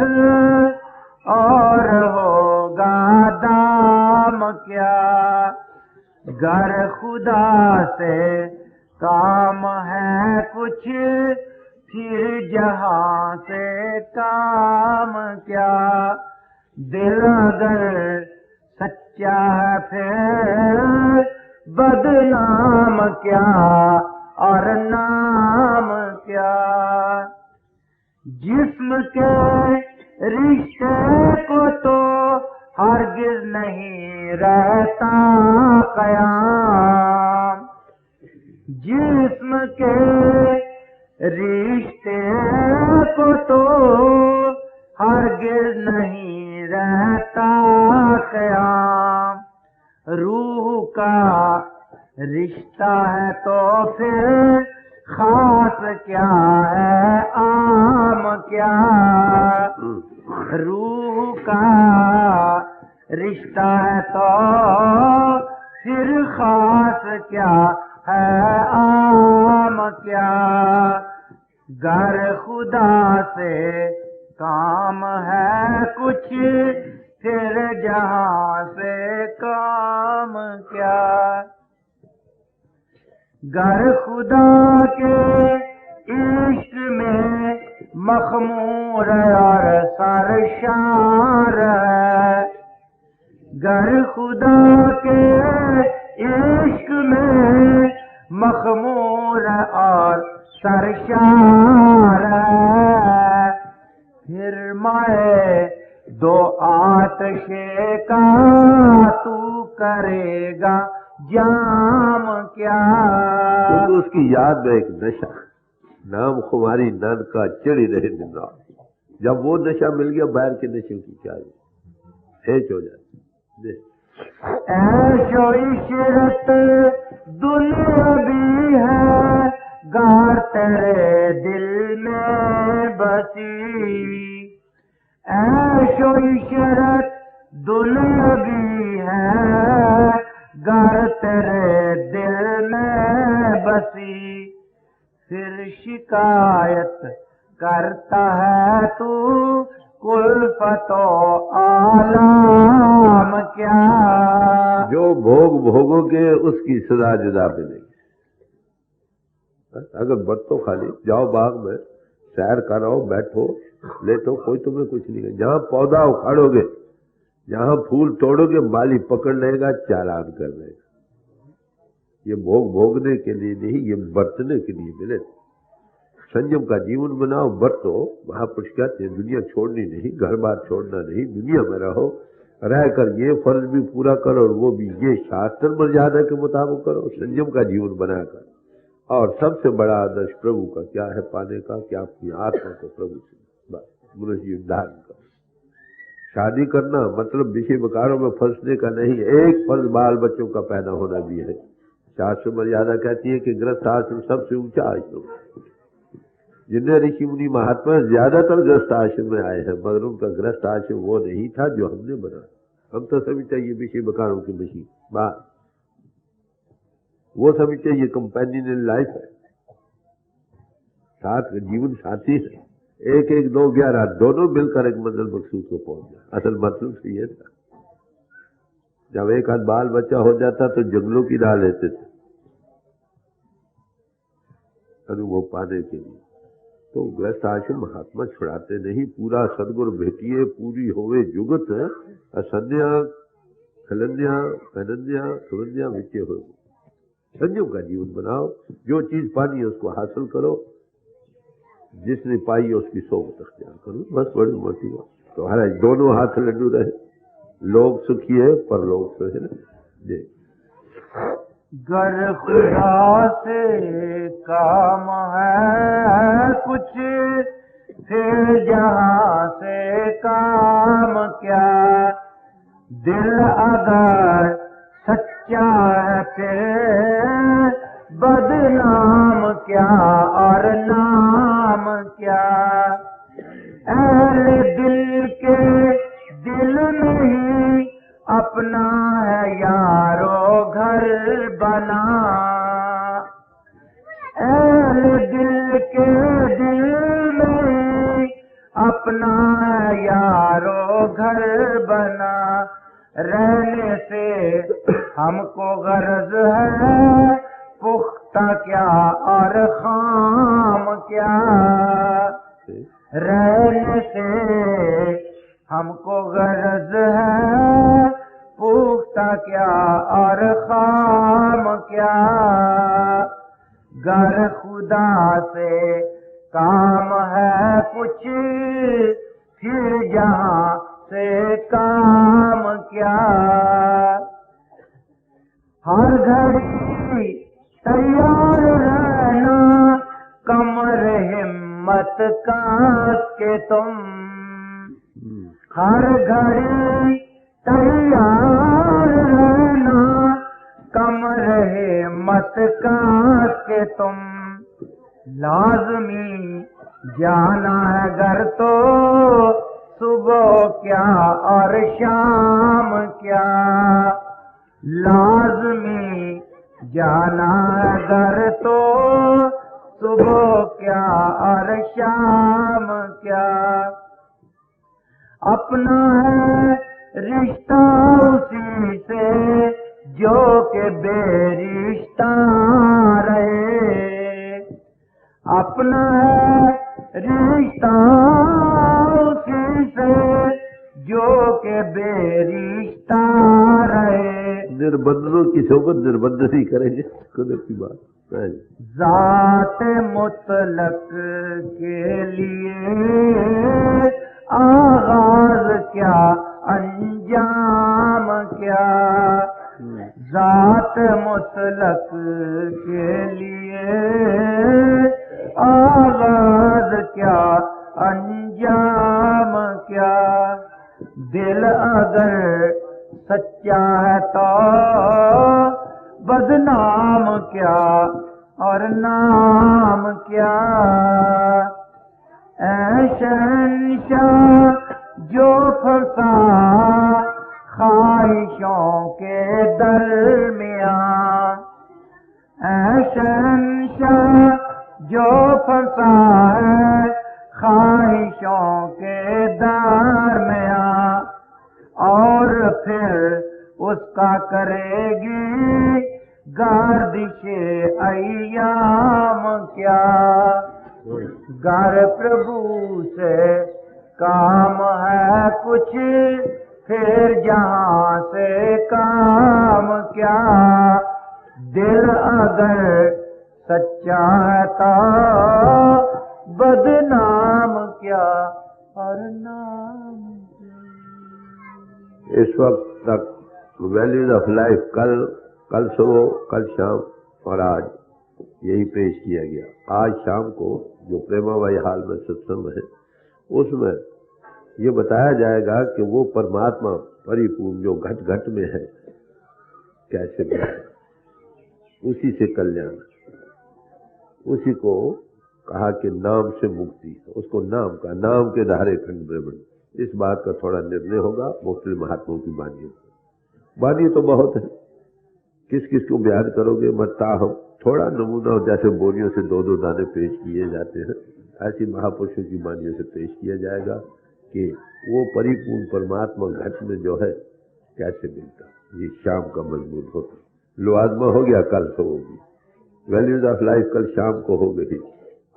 B: और होगा दाम क्या। गर खुदा से काम है कुछ, फिर जहां से काम क्या। दिल अगर सच्चा है फिर बदनाम क्या, और नाम क्या। जिस्म के रिश्ते को तो हरगिज नहीं रहता कयाम। जिस्म के रिश्ते को तो हरगिज नहीं रहता कयाम। रूह का रिश्ता है तो फिर खास क्या है, आम क्या। रूह का रिश्ता है तो फिर खास क्या है, आम क्या। गर खुदा से काम है कुछ, फिर जहां से काम क्या। गर खुदा के इश्क में मखमूर और सरशार है, गर खुदा के इश्क में मखमूर और सरशार है, फिर मैं दो आतशे का तू करेगा जाम क्या।
A: तो उसकी याद में एक नशा, नाम खुमारी नन का चिड़ी रहे दिन रात। जब वो नशा मिल गया, बाहर के नशे की क्या हेच हो जाती।
B: ऐशो इशरत दुनिया भी है, गार तेरे दिल में बसी। ऐशो इशरत दुनिया भी है, गार तेरे दिल में बसी। फिर शिकायत करता है तू कुल्फतो आलाम क्या।
A: जो भोग भोगोगे उसकी सजा जुदा मिलेगी। अगर बरतो खाली जाओ बाग में, सैर करो, बैठो, लेटो, कोई तुम्हें कुछ नहीं कहे। जहां पौधा उखाड़ोगे, जहां फूल तोड़ोगे, माली पकड़ लेगा, चालान कर लेगा। ये भोग भोगने के लिए नहीं, ये बरतने के लिए मिले। संयम का जीवन बनाओ, बरतो। महापुरुष कहते हैं दुनिया छोड़नी नहीं, घर बार छोड़ना नहीं, दुनिया में रहो, रहकर ये फर्ज भी पूरा करो और वो भी ये शास्त्र मर्यादा के मुताबिक करो, संयम का जीवन बनाकर। और सबसे बड़ा आदर्श प्रभु का क्या है पाने का, क्या अपनी आत्मा को प्रभु से बस मनुष्य उद्धार करो। शादी करना मतलब विषय विकारों में फंसने का नहीं, एक फर्ज बाल बच्चों का पैदा होना भी है। शास्त्र मर्यादा कहती है कि गृहस्थ आश्रम सबसे ऊंचा आश्रम। जितने ऋषि मुनि महात्मा ज्यादातर गृहस्थ आश्रम में आए हैं, मगर उनका गृहस्थ आश्रम वो नहीं था जो हमने बना। हम तो सभी चाहिए विषय विकारों की मशीन, बात वो सभी चाहिए कंपेनियन लाइफ है, साथ जीवन साथी है, 1 1 2 11 दोनों मिलकर एक मंजिल मकसूद को पहुंच जाए। असल मतलब तो ये था, जब एक हाथ बाल बच्चा हो जाता तो जंगलों की राह लेते थे अनुभव पाने के लिए। तो गृहस्थ आश्रम महात्मा छुड़ाते नहीं, पूरा सदगुरु भेटिए, पूरी होवे जुगत असन्या खलन्या अनन्या सुवन्या विचे हो। संयम का जीवन बनाओ, जो चीज पानी है उसको हासिल करो, जिसने पाई है उसकी सोबत अख्तियार करो, बस बड़ी मोटी बात। तुम्हारा दोनों हाथ लड्डू रहे, लोग सुखी है पर लोग सुखी है जी।
B: गर खुदा से काम है कुछ, फिर जहां से काम क्या। दिल अगर सच्चा है फिर बदनाम क्या और नाम क्या। अहले दिल के दिल में ही अपना है यारो घर बना। अहले दिल के दिल में ही अपना है यारो घर बना। रहने से हमको गरज है पुख्ता क्या और खाम क्या। रहने से हमको गरज है पुख्ता क्या और खाम क्या। गर खुदा से काम है कुछ, फिर जहां से काम क्या। हर घड़ी तैयार रहना, कमर हिम्मत काट के तुम। हर घड़ी तैयार रहना, कमर हिम्मत काट के तुम। लाजमी जाना है घर तो सुबह क्या और शाम क्या। लाजमी जाना है घर तो सुबह क्या और शाम क्या। अपना है रिश्ता उसी से जो के बेरिश्ता रहे। अपना है रिश्ता उसी से जो के बेरिश्ता रहे।
A: निर्बंधों की सोबत निर्बंध नहीं करेंगे, कुदरत की बात है।
B: जात मुतलक के लिए आगाज क्या अंजाम क्या। जात मुतलक के लिए आगाज क्या अंजाम क्या। दिल अगर सच्चा है तो बदनाम क्या और नाम क्या। ऐ शहंशाह जो फंसा ख्वाहिशों के दरमियां। ऐ शहंशाह जो फंसा है ख्वाहिशों के दरमियां। और फिर उसका करेगी गर्दिशे अय्याम क्या। घर प्रभु से काम है कुछ फिर जहां से काम क्या। दिल अगर सच्चा है तो बदनाम क्या और नाम क्या।
A: इस वक्त तक वैल्यूज ऑफ लाइफ कल सुबह, कल शाम और आज यही पेश किया गया। आज शाम को जो प्रेमाबाई हाल में सत्संग है उसमें ये बताया जाएगा कि वो परमात्मा परिपूर्ण जो घट घट में है कैसे मिले, उसी से कल्याण। उसी को कहा कि नाम से मुक्ति, उसको नाम का, नाम के धारे खंड ब्रह्मण। इस बात का थोड़ा निर्णय होगा मुख्तलिफ महात्माओं की वाणी तो बहुत है, किस किस को बयान करोगे। मरता हम थोड़ा नमूना जैसे बोरियों से दो दो दाने पेश किए जाते हैं, ऐसी महापुरुषों की वाणियों से पेश किया जाएगा कि वो परिपूर्ण परमात्मा घट में जो है कैसे मिलता। ये शाम का मजबूत होता। लुआजमा हो गया, कल से होगी। वैल्यूज ऑफ लाइफ कल शाम को हो गई।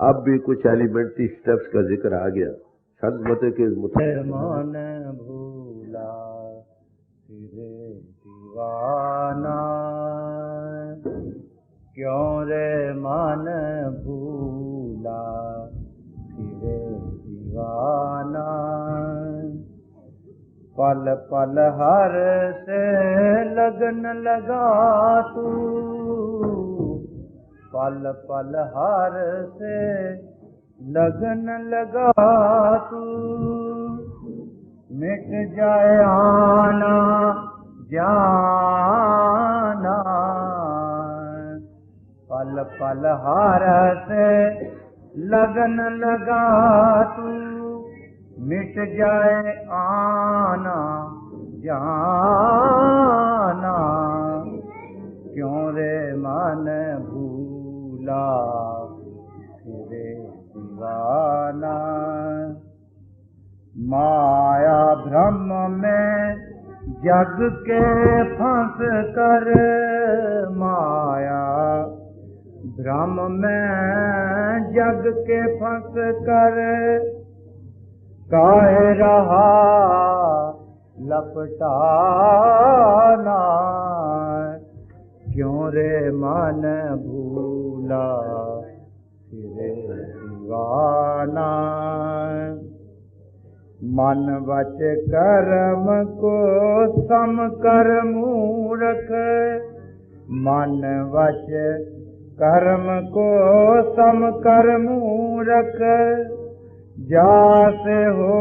A: अब भी कुछ एलिमेंट्री स्टेप्स का जिक्र आ गया। संत मते के
B: मन भूला फिरे दीवाना। क्यों रे मन भूला फिरे दीवाना। पल पल हर से लगन लगा तू। पल पल हर से लगन लगा तू। मिट जाए आना जाना। पल पल हर से लगन लगा तू। मिट जाए आना जाना। क्यों रे मन भूला फिरे दीवाना। माया भ्रम में जग के फंस कर। माया भ्रम में जग के फंस कर। काहे रहा लपटाना। क्यों रे मन भूला फिरे दीवाना। मन वच कर्म को सम कर मूरख। मन वच कर्म को सम कर मूरख। जासे हो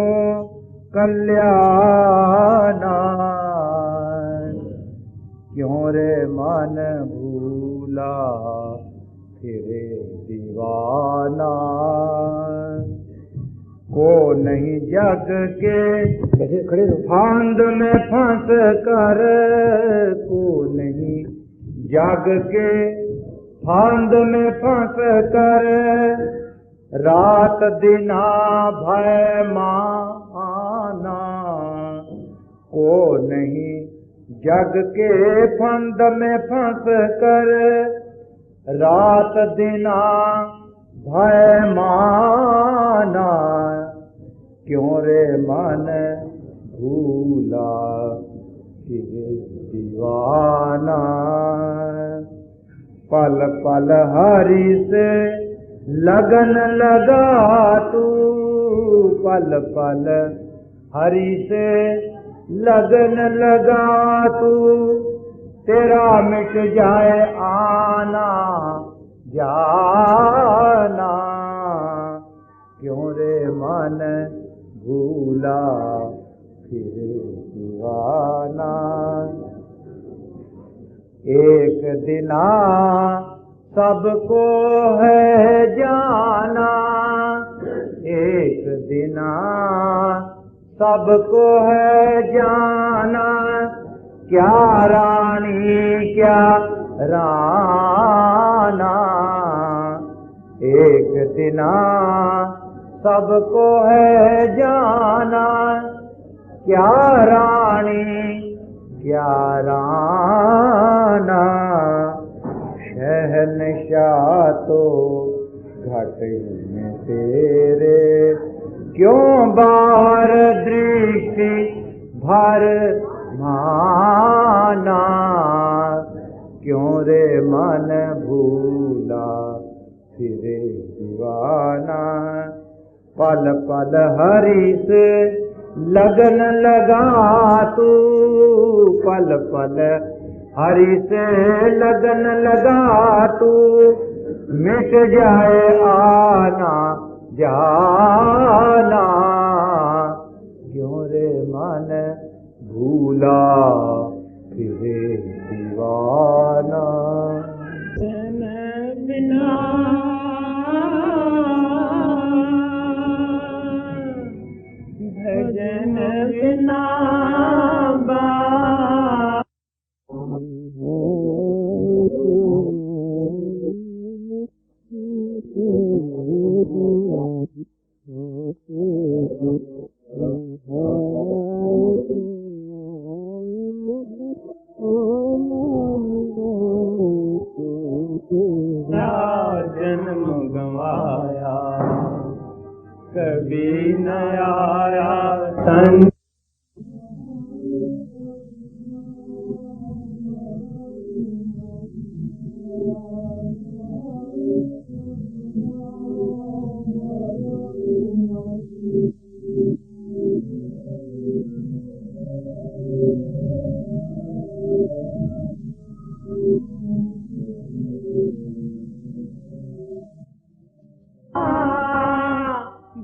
B: कल्याणा। क्यों रे मन भूला फिरे दीवाना। को नहीं जग के फांद में फंस कर। को नहीं जग के फांद में फंस कर। रात दिना भय माना। को नहीं जग के फंद में फंस कर, रात दिना भय माना, क्यों रे मन भूला फिरे दीवाना। पल पल हरि से लगन लगा तू, पल पल हरि से लगन लगा तू, तेरा मिट जाए आना जाना, क्यों रे मन भूला फिरे दीवाना। एक दिना सबको है जाना, एक दिना सबको है जाना, क्या रानी क्या राना। एक दिना सबको है जाना, क्या रानी क्या राना। शहंशाह तो घट में तेरे, क्यों बार दृष्टि भर माना, क्यों रे मन भूला फिरे दीवाना। पल पल हरि से लगन लगा तू, पल पल हरि से लगन लगा तू, मिट जाए आना जाना, क्यों रे मन भूला फिरे दीवाना। बिना भजन बिना जन्म गवाया कभी न आया सन।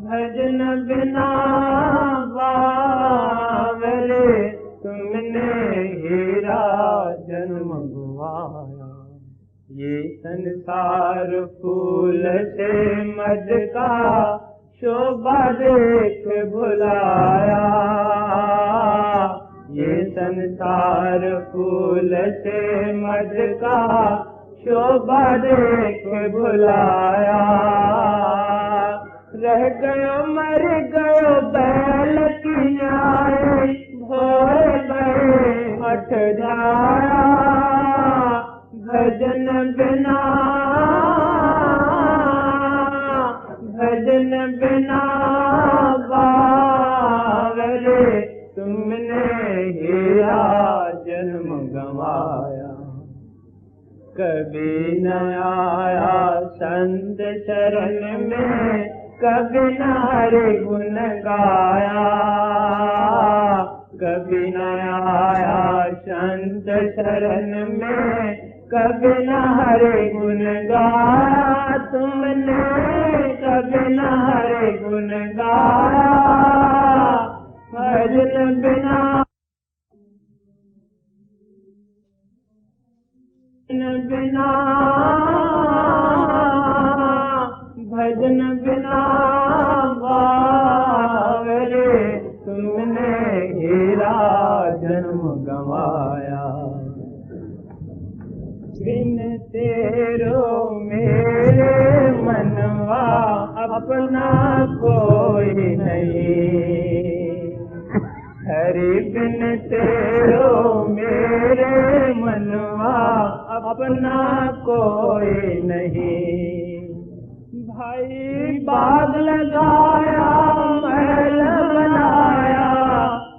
B: भजन बिना बावरे, तुमने हीरा जन्म गवाया। ये संसार फूल से मद का शोभा देख भुलाया। ये संसार फूल से मद का शोभा देख भुलाया। रह गयो मर गयो बैल की न्याय, भोर गए हठ जाया। भजन बिना भजन बिना बावरे, तुमने हीरा जन्म गवाया। कभी न आया संत शरण में, कभी न हरि गुण गाया। कभी न आया संत शरण में, कभी न हरि गुण गाया। तुमने कभी न हरि गुण गाया। भजन बिना बिना भजन बिना बावरे, तुमने हीरा जन्म गवाया। बिन तेरो मेरे मनवा अपना कोई नहीं, हरि बिन तेरो मेरे मनवा अपना कोई नहीं। भाई बाग लगाया महल बनाया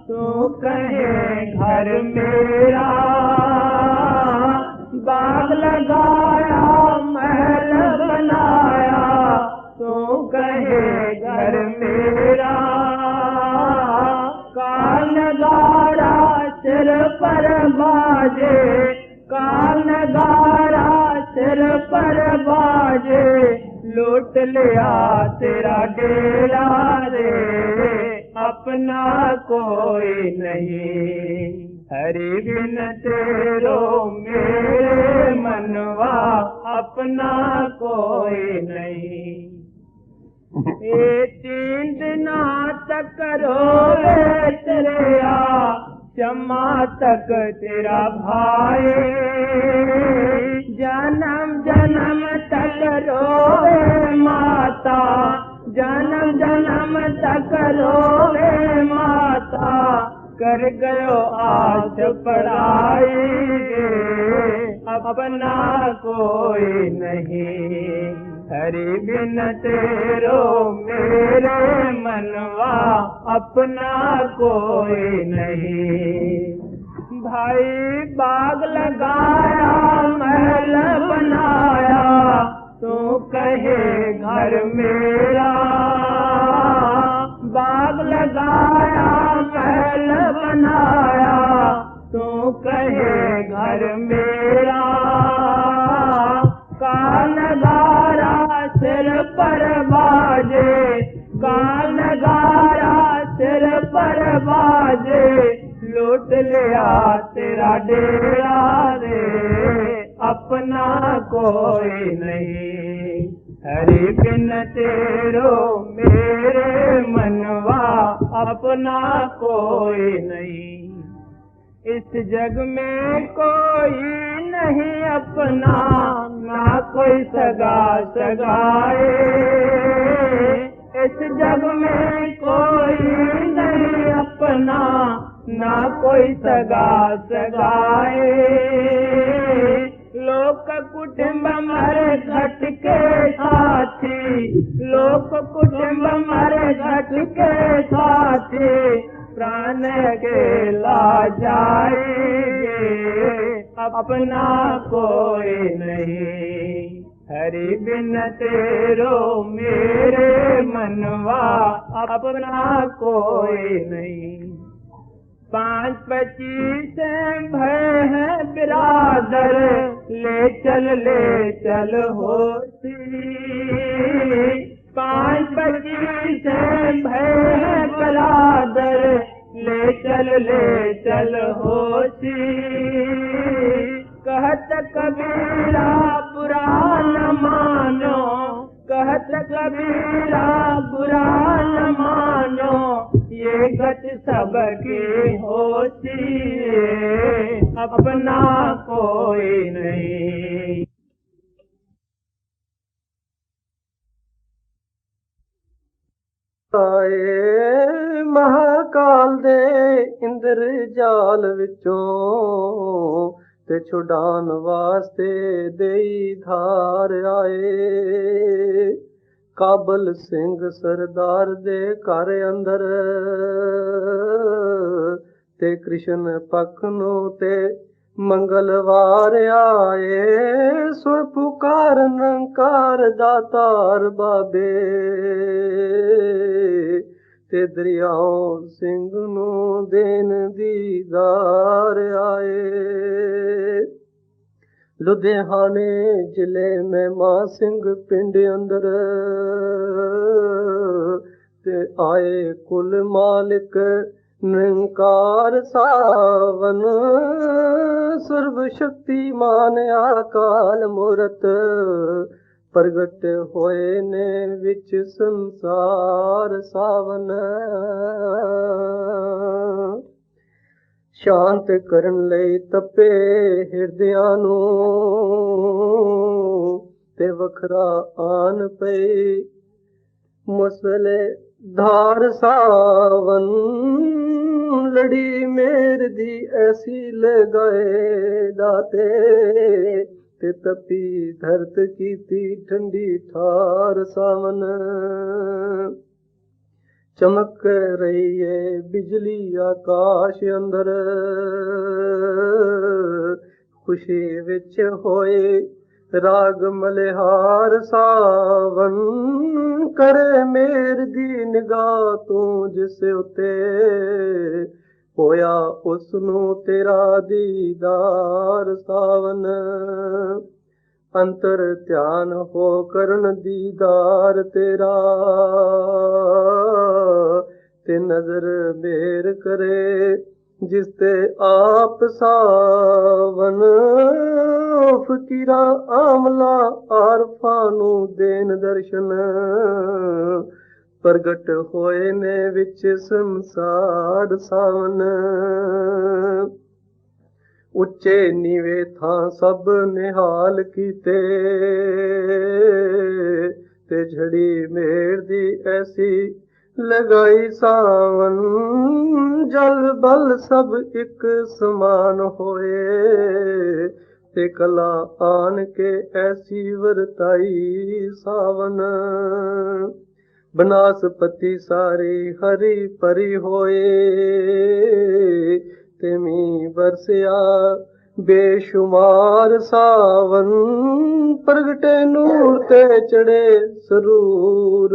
B: तू कहे घर मेरा, बाग लगाया महल बनाया तू कहे घर मेरा। काल नगारा सिर पर बाजे, काल नगारा सिर पर बाजे, लूट लिया तेरा डेरा रे अपना कोई नहीं। हरि बिन तेरो मेरे मनवा अपना कोई नहीं। ये 3 दिना तक रोए तेरा, क्षमा तक तेरा भाई, जन्म जन्म तक रोए माता, जन्म जन्म तक रोए माता, कर गयो आज पढ़ाई अपना कोई नहीं। हरि बिन तेरो मेरे मनवा अपना कोई नहीं। भाई बाग लगाया महल बनाया तू कहे घर मेरा, बाग लगाया महल बनाया तू कहे घर मेरा। काल नगारा सिर पर बाजे, काल नगारा सिर पर बाजे, लूट लिया तेरा डेरा रे अपना कोई नहीं। हरि बिन तेरो मेरे मनवा अपना कोई नहीं। इस जग में कोई नहीं अपना, ना कोई सगा सगाए। इस जग में कोई नहीं अपना, ना कोई सगा सगाए। लोक कुटुंब मरे घट के साथी, लोक कुटुंब मरे घट के साथी, प्राण अकेला जाएंगे अपना कोई नहीं। हरि बिन तेरो मेरे मनवा अपना कोई नहीं। 5-25 भय है बिरादर, ले चल होती। 5-25 भय है बिरादर, ले चल होती। कहत कबीरा बुरा न मानो, कहत कबीरा बुरा न मानो, ये गत सबकी होती अपना कोई नहीं।
C: आए महाकाल दे इंद्र जाल विचों ते छुड़ान वास्ते देई धार आए। काबल सिंह सरदार दे घर अंदर ते कृष्ण पख नू ते मंगलवार आए। सुर पुकार नंकार दातार बाबे ते दरियाओं सिंह नू देन दीदार आए। लुधियाने जिले में मां सिंह पिंड अंदर ते आए कुल मालिक निरंकार सावन। सर्व शक्तिमान अकाल मूरत प्रगट होए ने विच संसार सावन। शांत करन लई तपे हिरदियां नू ते वखरा आन पई मुसले धार सावन। लड़ी मेर दी ऐसी लगाए दाते ते तपी धरत की थी ठंडी ठार सावन चमक रही है बिजली आकाश अंदर खुशी विच होए राग मलिहार सावन करे मेर दी निगाह तू जिस उते होया उसनू तेरा दीदार सावन अंतर ध्यान हो करन दीदार तेरा ते नजर मेर करे जिस ते आप सावन फकीरा आमला आरफा नू देन दर्शन प्रगट होए ने विच संसार सावन ਉੱਚੇ ਨੀਵੇਂ ਥਾਂ ਸਭ ਨਿਹਾਲ ਕੀਤੇ ਤੇ ਝੜੀ ਮੇਰ ਦੀ ਐਸੀ ਲਗਾਈ ਸਾਵਨ ਜਲ ਬਲ ਸਭ ਇੱਕ ਸਮਾਨ ਹੋਏ ਤੇ ਕਲਾ ਆਨ ਕੇ ਐਸੀ ਵਰਤਾਈ ਸਾਵਨ ਬਨਾਸਪਤੀ ਸਾਰੀ ਹਰੀ ਭਰੀ ਹੋਏ ਤੇ ਮੀਂਹ ਬਰਸਿਆ ਬੇਸ਼ੁਮਾਰ ਸਾਵਨ ਪ੍ਰਗਟੇ ਨੂਰ ਤੇ ਚੜੇ ਸਰੂਰ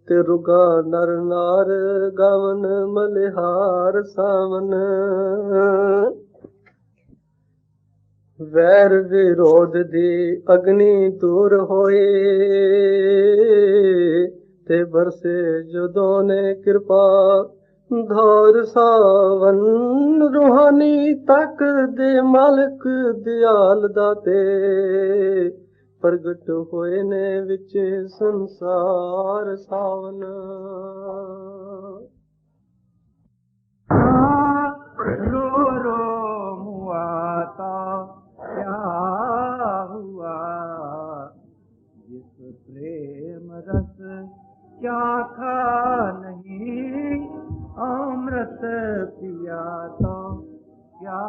C: ਤੇ ਰੁਗਾ ਨਰ ਨਾਰ ਗਾਵਨ ਮਲਿਹਾਰ ਸਾਵਨ ਵੈਰ ਵਿਰੋਧ ਦੀ ਅਗਨੀ ਦੂਰ ਹੋਏ ਤੇ ਬਰਸੇ ਜਦੋਂ ਨੇ ਕਿਰਪਾ ਧੌਰ ਸਾਵਨ ਰੂਹਾਨੀ ਤੱਕ ਦੇ ਮਾਲਕ ਦਿਆਲ ਦਾਤੇ ਪ੍ਰਗਟ ਹੋਏ ਨੇ ਵਿੱਚ ਸੰਸਾਰ ਸਾਵਨ
B: रो रो मुआता क्या हुआ जिस प्रेम रस क्या खा नहीं अमृत पिया तो क्या